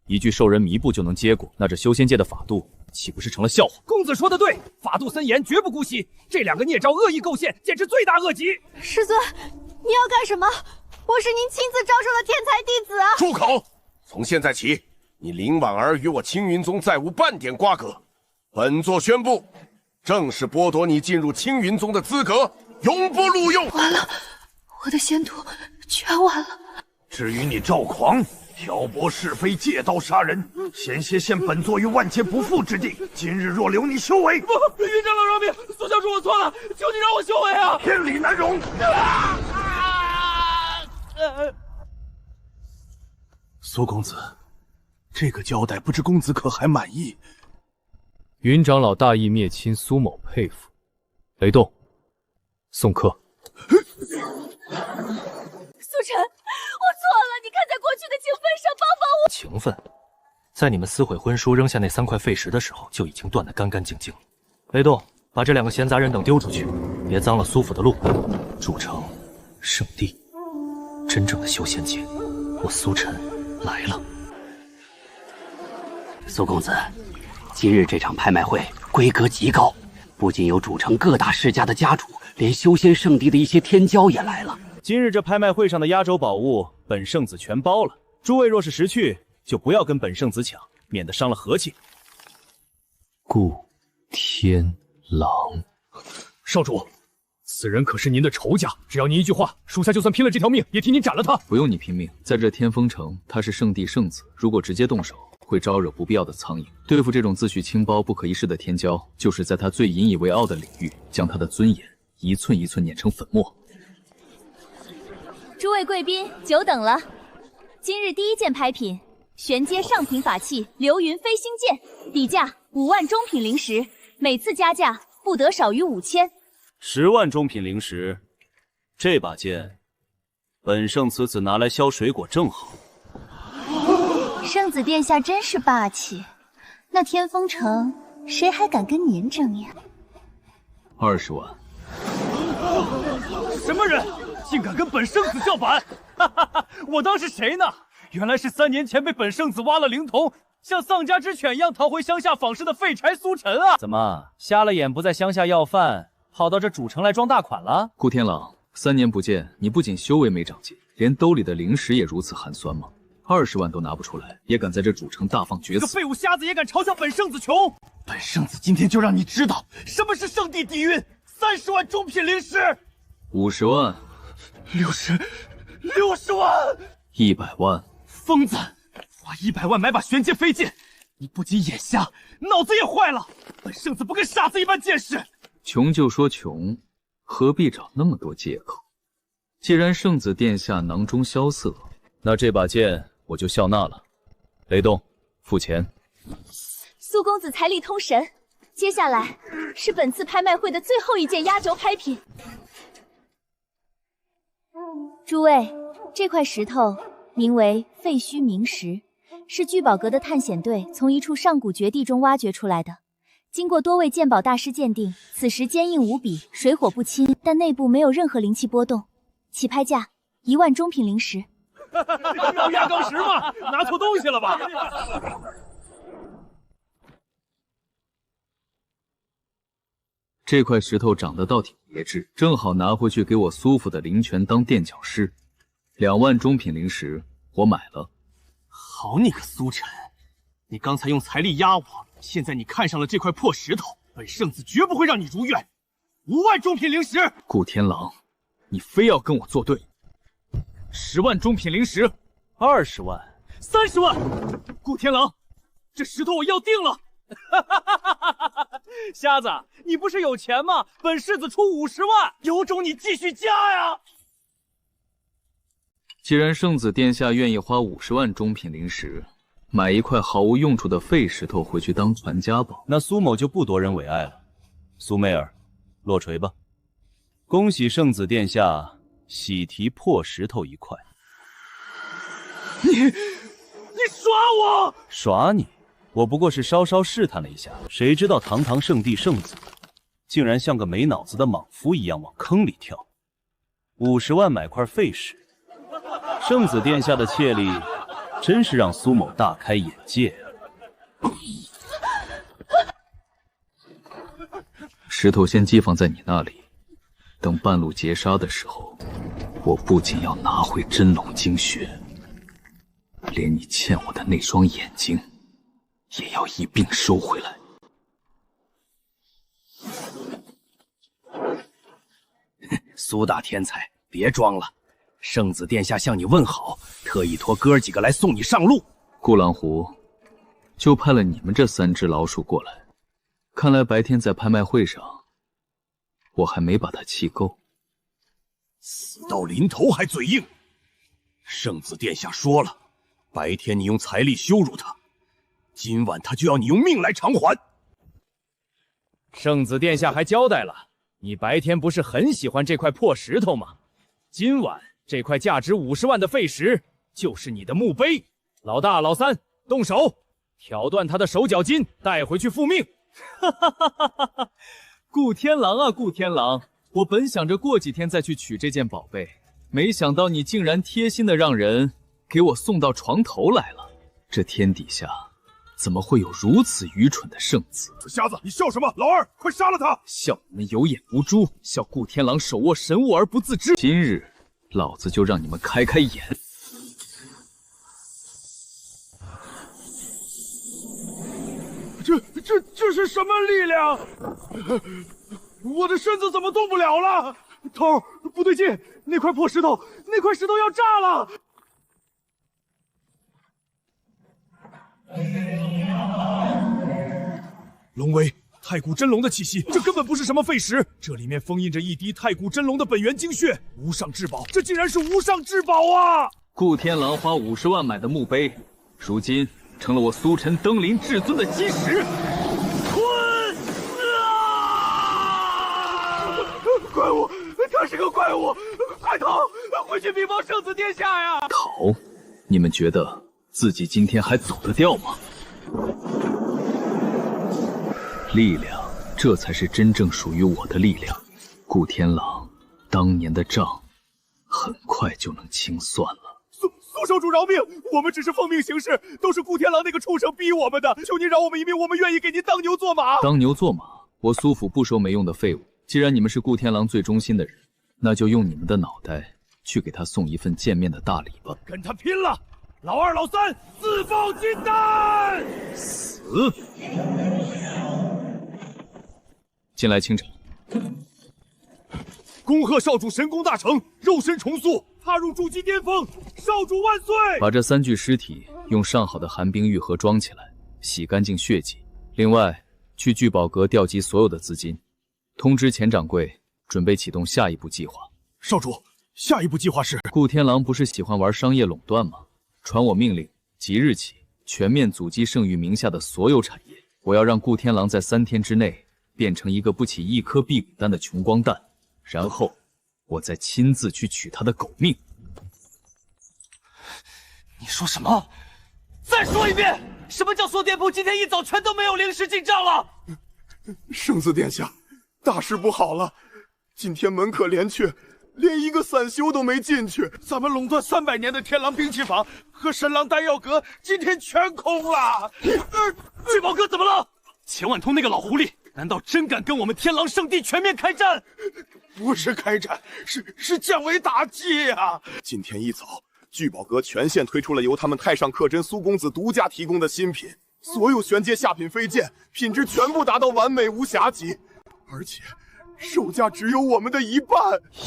一句授人弥补就能接过，那这修仙界的法度岂不是成了笑话？公子说的对，法度森严，绝不姑息。这2个孽招恶意构陷，简直罪大恶极。师尊，你要干什么？我是您亲自招收的天才弟子啊！住口！从现在起，你林婉儿与我青云宗再无半点瓜葛。本座宣布，正式剥夺你进入青云宗的资格，永不录用。完了，我的前途全完了。至于你赵狂，挑拨是非，借刀杀人，险些陷本座于万劫不复之地。今日若留你修为，不，云长老饶命！苏教主，我错了，求你让我修为啊！天理难容！苏公子，这个交代不知公子可还满意？云长老大义灭亲，苏某佩服。雷动，送客。苏晨，我错了，你看在过去的情分上帮帮我。情分，在你们撕毁婚书扔下那3块废石的时候，就已经断得干干净净了。雷动，把这2个闲杂人等丢出去，别脏了苏府的路。主城，圣地，真正的修仙界，我苏晨来了。苏公子，今日这场拍卖会规格极高，不仅有主城各大世家的家主，连修仙圣地的一些天骄也来了。今日这拍卖会上的压轴宝物，本圣子全包了。诸位若是识趣，就不要跟本圣子抢，免得伤了和气。顾天狼，少主，此人可是您的仇家，只要您一句话，属下就算拼了这条命，也替您斩了他。不用你拼命，在这天风城，他是圣地圣子，如果直接动手，会招惹不必要的苍蝇。对付这种自诩清高、不可一世的天骄，就是在他最引以为傲的领域，将他的尊严一寸一寸碾成粉末。诸位贵宾，久等了。今日第一件拍品，玄阶上品法器流云飞星剑，底价5万中品灵石，每次加价不得少于5000。10万中品灵石，这把剑，本圣此子拿来削水果正好。圣子殿下真是霸气，那天风城谁还敢跟您争呀？20万。什么人竟敢跟本圣子叫板？哈哈哈！我当是谁呢？原来是3年前被本圣子挖了灵瞳，像丧家之犬一样逃回乡下访视的废柴苏晨啊！怎么瞎了眼不在乡下要饭，跑到这主城来装大款了？顾天狼，3年不见，你不仅修为没长进，连兜里的灵石也如此寒酸吗？20万都拿不出来，也敢在这主城大放厥词！这个废物瞎子也敢嘲笑本圣子穷！本圣子今天就让你知道什么是圣地底蕴30万中品灵石，50万，60万，100万。疯子，花100万买把玄阶飞剑，你不仅眼瞎，脑子也坏了。本圣子不跟傻子一般见识。穷就说穷，何必找那么多借口？既然圣子殿下囊中萧瑟，那这把剑我就笑纳了。雷动，付钱。苏公子财力通神，接下来是本次拍卖会的最后一件压轴拍品。诸位，这块石头名为废墟冥石，是聚宝阁的探险队从一处上古绝地中挖掘出来的。经过多位鉴宝大师鉴定，此石坚硬无比，水火不侵，但内部没有任何灵气波动。起拍价1万中品灵石。要压缸石吗？拿错东西了吧？这块石头长得倒挺别致，正好拿回去给我苏府的灵泉当垫脚石。2万中品灵石，我买了。好你个苏晨，你刚才用财力压我，现在你看上了这块破石头，本圣子绝不会让你如愿。5万中品灵石。顾天狼，你非要跟我作对？10万中品灵石，20万，30万。顾天狼，这石头我要定了。瞎子，你不是有钱吗？本世子出50万，有种你继续加呀！既然圣子殿下愿意花50万中品灵石，买一块毫无用处的废石头回去当传家宝，那苏某就不夺人伟爱了。苏媚儿，落锤吧！恭喜圣子殿下喜提破石头1块。你耍我？耍你？我不过是稍稍试探了一下，谁知道堂堂圣地圣子，竟然像个没脑子的莽夫一样往坑里跳。50万买块废石，圣子殿下的切力真是让苏某大开眼界啊！石头先寄放在你那里，等半路截杀的时候，我不仅要拿回真龙精血，连你欠我的那双眼睛也要一并收回来。苏大天才，别装了，圣子殿下向你问好，特意托哥几个来送你上路。顾狼湖就派了你们这3只老鼠过来，看来白天在拍卖会上，我还没把他气够。死到临头还嘴硬，圣子殿下说了，白天你用财力羞辱他，今晚他就要你用命来偿还。圣子殿下还交代了，你白天不是很喜欢这块破石头吗？今晚这块价值50万的废石就是你的墓碑。老大老三，动手，挑断他的手脚筋，带回去复命。顾天狼啊，顾天狼，我本想着过几天再去取这件宝贝，没想到你竟然贴心的让人给我送到床头来了。这天底下怎么会有如此愚蠢的圣子？瞎子，你笑什么？老二，快杀了他！笑你们有眼无珠，笑顾天狼手握神物而不自知。今日老子就让你们开开眼！这是什么力量？我的身子怎么动不了了？头，不对劲，那块破石头，那块石头要炸了！龙威，太古真龙的气息，这根本不是什么废石，这里面封印着一滴太古真龙的本源精血，无上至宝，这竟然是无上至宝啊！顾天狼花50万买的墓碑，如今成了我苏晨登临至尊的基石。怪物，他是个怪物，快逃！回去禀报圣子殿下呀！逃？你们觉得自己今天还走得掉吗？力量，这才是真正属于我的力量。顾天狼当年的账，很快就能清算了。苏守主饶命，我们只是奉命行事，都是顾天狼那个畜生逼我们的，求您饶我们一命，我们愿意给您当牛做马。当牛做马？我苏府不收没用的废物。既然你们是顾天狼最忠心的人，那就用你们的脑袋去给他送一份见面的大礼吧。跟他拼了！老二、老三，自报金丹！死！进来清场。恭贺少主神功大成，肉身重塑，踏入筑基巅峰，少主万岁！把这3具尸体用上好的寒冰玉盒装起来，洗干净血迹。另外，去聚宝阁调集所有的资金，通知钱掌柜准备启动下一步计划。少主，下一步计划是？顾天狼不是喜欢玩商业垄断吗？传我命令，即日起全面阻击圣域名下的所有产业。我要让顾天狼在3天之内变成一个不起1颗辟谷丹的穷光蛋。然后，我再亲自去取他的狗命。你说什么？再说一遍！什么叫锁店铺今天一早全都没有灵石进账了？圣子殿下，大事不好了！今天门可连雀，连一个散修都没进去。咱们垄断300年的天狼兵器坊和神狼丹药阁今天全空了。聚宝阁怎么了？钱万通那个老狐狸，难道真敢跟我们天狼圣地全面开战？不是开战，是降维打击啊！今天一早，聚宝阁全线推出了由他们太上客真苏公子独家提供的新品，所有玄阶下品飞剑品质全部达到完美无瑕级，而且售价只有我们的一半。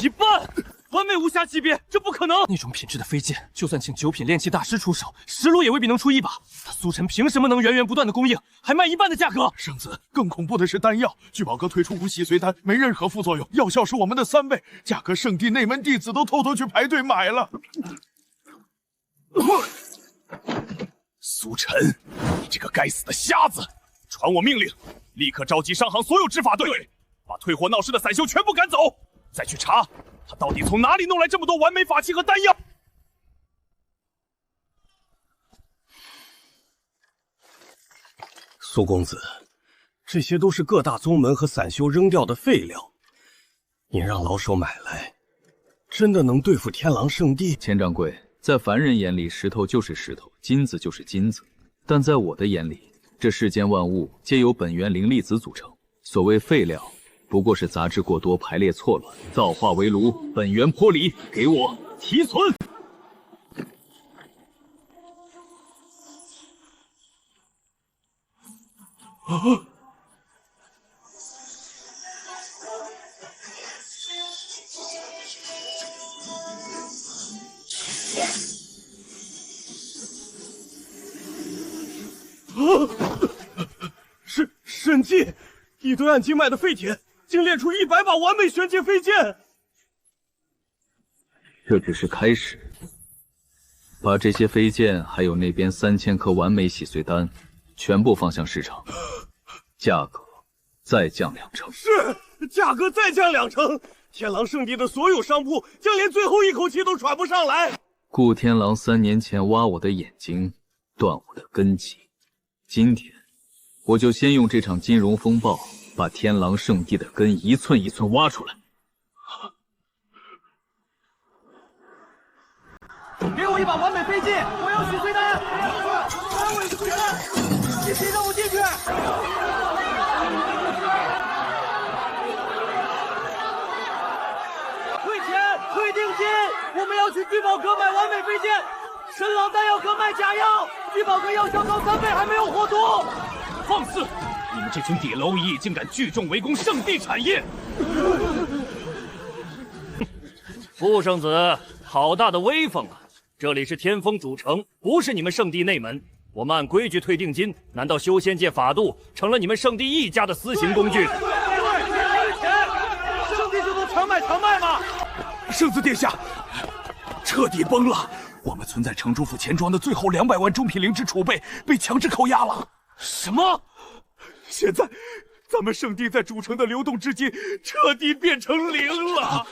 一半？完美无瑕级别，这不可能！那种品质的飞剑，就算请9品炼器大师出手，石炉也未必能出1把。他苏晨凭什么能源源不断的供应，还卖1半的价格？圣子，更恐怖的是丹药，聚宝阁推出无洗髓丹，没任何副作用，药效是我们的3倍，价格圣地内门弟子都偷偷去排队买了。苏晨，你这个该死的瞎子！传我命令，立刻召集商行所有执法队，把退货闹事的散修全部赶走，再去查他到底从哪里弄来这么多完美法器和丹药。苏公子，这些都是各大宗门和散修扔掉的废料，你让老手买来，真的能对付天狼圣地？钱掌柜，在凡人眼里，石头就是石头，金子就是金子，但在我的眼里，这世间万物皆由本源灵粒子组成。所谓废料，不过是杂质过多、排列错乱，造化为炉，本源剥离，给我提存！神迹！一堆暗金脉的废铁，竟炼出100把完美玄阶飞剑。这只是开始，把这些飞剑还有那边3000颗完美洗髓丹全部放向市场，价格再降2成。是，价格再降2成。天狼圣地的所有商铺将连最后一口气都喘不上来。顾天狼3年前挖我的眼睛，断我的根基，今天我就先用这场金融风暴，把天狼圣地的根一寸一寸挖出来。给我1把完美飞剑，我要洗髓丹！完美洗髓丹，你谁让我进去？退钱，退定金！我们要去聚宝阁买完美飞剑。神狼丹药阁卖假药，聚宝阁药效高3倍，还没有火毒。放肆！你们这群底蝼蚁竟敢聚众围攻圣地产业！傅圣子，好大的威风啊！这里是天风主城，不是你们圣地内门。我们按规矩退定金，难道修仙界法度成了你们圣地一家的私刑工具？圣地就能强买强卖吗？圣子殿下，彻底崩了！我们存在城主府钱庄的最后200万中品灵芝储备被强制扣押了。什么？现在咱们圣地在主城的流动资金彻底变成零了。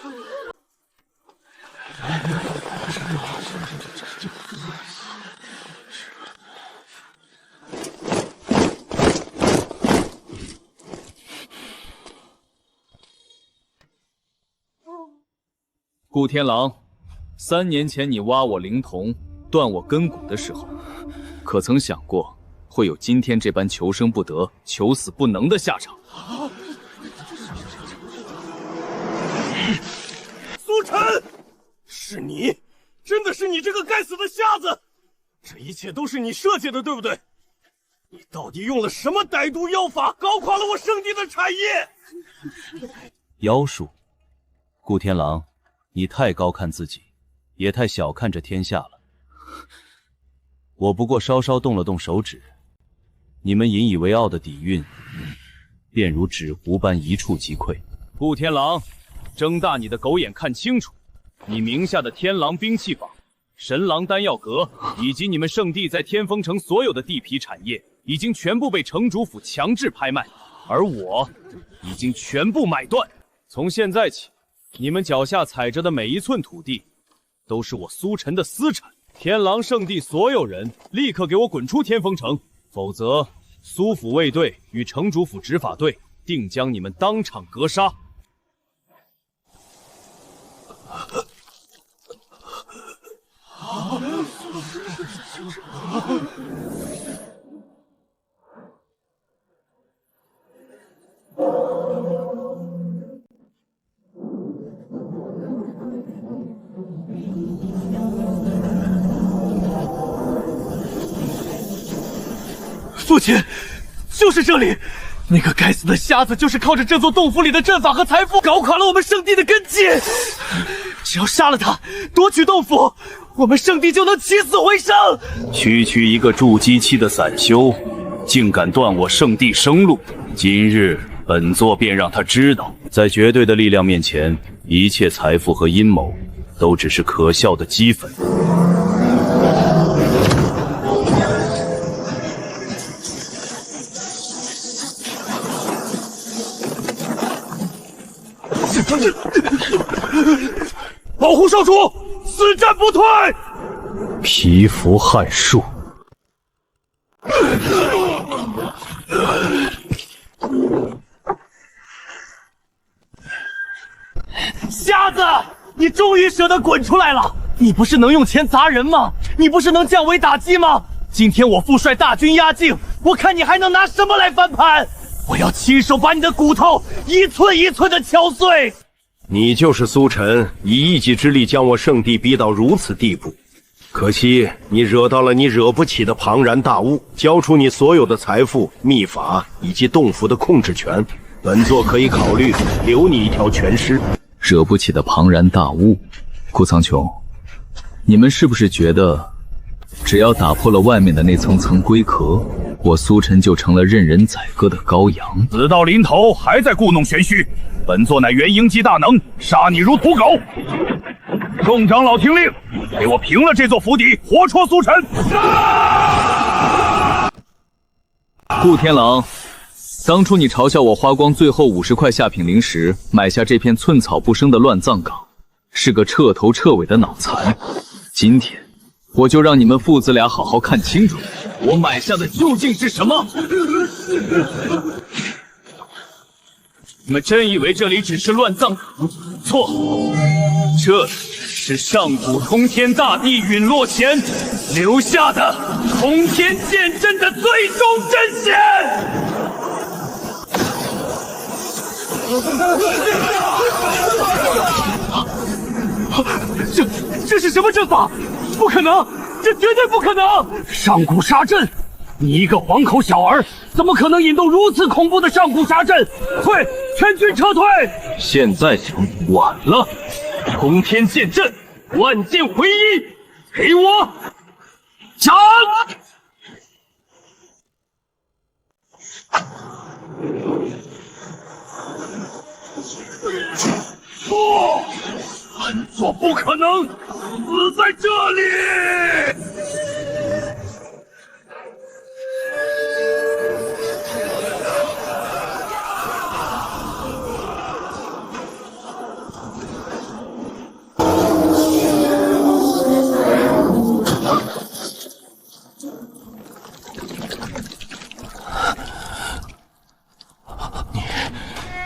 顾天狼，3年前你挖我灵瞳、断我根骨的时候，可曾想过会有今天这般求生不得、求死不能的下场？苏晨，是你，真的是你这个该死的瞎子！这一切都是你设计的，对不对？你到底用了什么歹毒妖法，搞垮了我圣地的产业？妖术，顾天狼，你太高看自己，也太小看这天下了。我不过稍稍动了动手指，你们引以为傲的底蕴，便如纸糊般一触即溃。顾天狼，睁大你的狗眼看清楚，你名下的天狼兵器坊、神狼丹药阁，以及你们圣地在天风城所有的地皮产业，已经全部被城主府强制拍卖，而我已经全部买断。从现在起，你们脚下踩着的每一寸土地，都是我苏晨的私产。天狼圣地所有人立刻给我滚出天风城，否则苏府卫队与城主府执法队定将你们当场格杀。父亲，就是这里！那个该死的瞎子就是靠着这座洞府里的阵法和财富，搞垮了我们圣地的根基。只要杀了他，夺取洞府，我们圣地就能起死回生。区区一个筑基期的散修，竟敢断我圣地生路！今日本座便让他知道，在绝对的力量面前，一切财富和阴谋都只是可笑的齑粉。保护少主，死战不退！蚍蜉撼树。瞎子，你终于舍得滚出来了！你不是能用钱砸人吗？你不是能降维打击吗？今天我父率大军压境，我看你还能拿什么来翻盘！我要亲手把你的骨头一寸一寸的敲碎！你就是苏晨，以一己之力将我圣地逼到如此地步，可惜你惹到了你惹不起的庞然大物，交出你所有的财富、秘法以及洞府的控制权，本座可以考虑留你一条全尸。惹不起的庞然大物，顾苍穹，你们是不是觉得只要打破了外面的那层层龟壳，我苏晨就成了任人宰割的羔羊？死到临头还在故弄玄虚，本座乃元婴级大能，杀你如土狗！众长老听令，给我平了这座府邸，活戳苏晨！顾天狼，当初你嘲笑我花光最后50块下品灵石，买下这片寸草不生的乱葬岗，是个彻头彻尾的脑残。今天我就让你们父子俩好好看清楚，我买下的究竟是什么！你们真以为这里只是乱葬岗？错，这是上古通天大帝陨落前留下的通天剑阵的最终阵线。这是什么阵法？不可能，这绝对不可能！上古杀阵，你一个黄口小儿，怎么可能引动如此恐怖的上古杀阵？退，全军撤退！现在就晚了。通天剑阵，万剑回一，给我斩！不，本座不可能死在这里！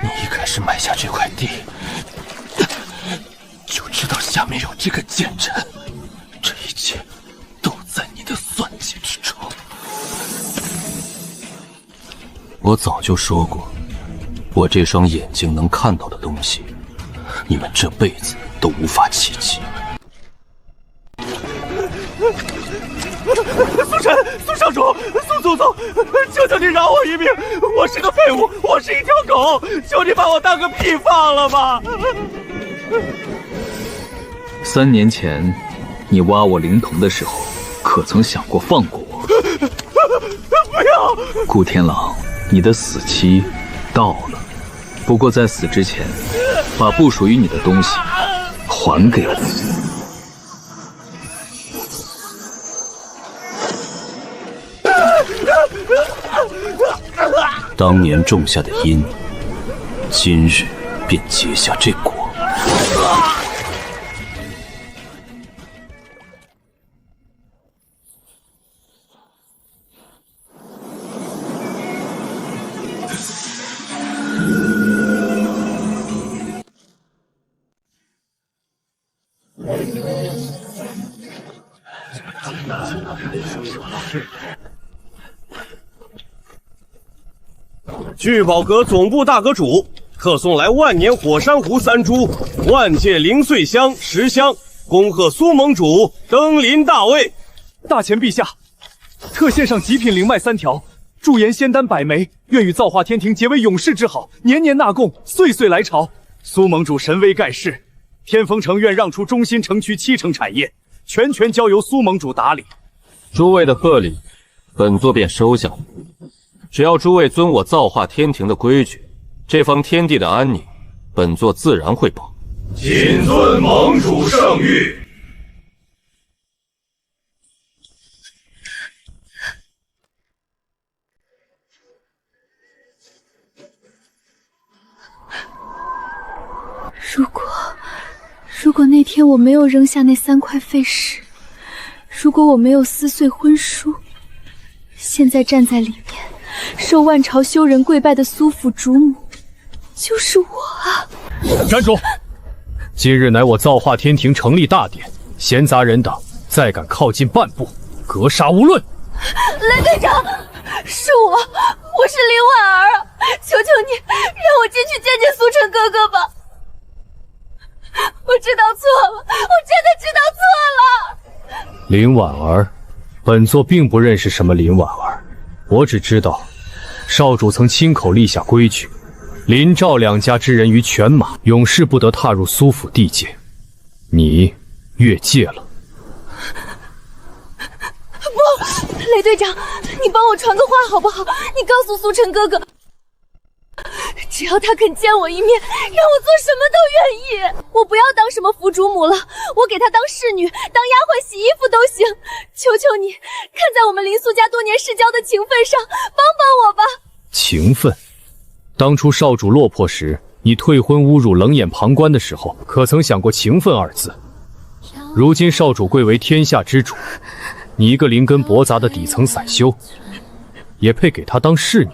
你一开始买下这块地，就知道下面有这个剑阵，这一切都在你的算计之中。我早就说过，我这双眼睛能看到的东西，你们这辈子都无法企及。苏晨，苏少主，苏祖宗，求求你饶我一命！我是个废物，我是一条狗，求你把我当个屁放了吧！ 3年前，你挖我灵瞳的时候，可曾想过放过我？不要！顾天狼，你的死期到了。不过在死之前，把不属于你的东西还给我。当年种下的因，今日便结下这果。聚宝阁总部大阁主特送来万年火山湖3株、万界灵穗香10箱，恭贺苏盟主登临大位。大前陛下，特献上极品灵脉3条，驻颜仙丹100枚，愿与造化天庭结为永世之好，年年纳贡，岁岁来朝。苏盟主神威盖世，天风城愿让出中心城区7成产业，全权交由苏盟主打理。诸位的贺礼，本座便收下了。只要诸位遵我造化天庭的规矩，这方天地的安宁，本座自然会保。谨遵盟主圣谕。如果那天我没有扔下那3块废石，如果我没有撕碎婚书，现在站在里面受万朝修人跪拜的苏府主母，就是我啊！站住！今日乃我造化天庭成立大典，闲杂人等再敢靠近半步，格杀勿论！雷队长，是我是林婉儿，求求你让我进去见见苏晨哥哥吧！我知道错了，我真的知道错了。林婉儿，本座并不认识什么林婉儿，我只知道少主曾亲口立下规矩，林赵2家之人于犬马，永世不得踏入苏府地界。你越界了。不，雷队长，你帮我传个话好不好？你告诉苏晨哥哥，只要他肯见我一面，让我做什么都愿意。我不要当什么府主母了，我给他当侍女、当丫鬟、洗衣服都行。求求你，看在我们林苏家多年世交的情分上，帮帮我吧。情分？当初少主落魄时，你退婚侮辱冷眼旁观的时候，可曾想过情分2字？如今少主贵为天下之主，你一个灵根薄杂的底层散修，也配给他当侍女？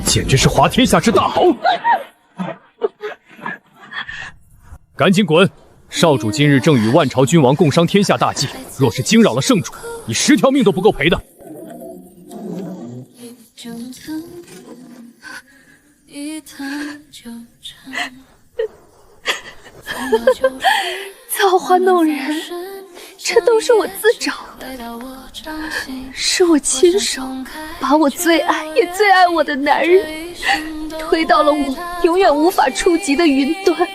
简直是滑天下之大好！赶紧滚！少主今日正与万朝君王共商天下大计，若是惊扰了圣主，你10条命都不够赔的。造化弄人，这都是我自找的，是我亲手把我最爱也最爱我的男人推到了我永远无法触及的云端。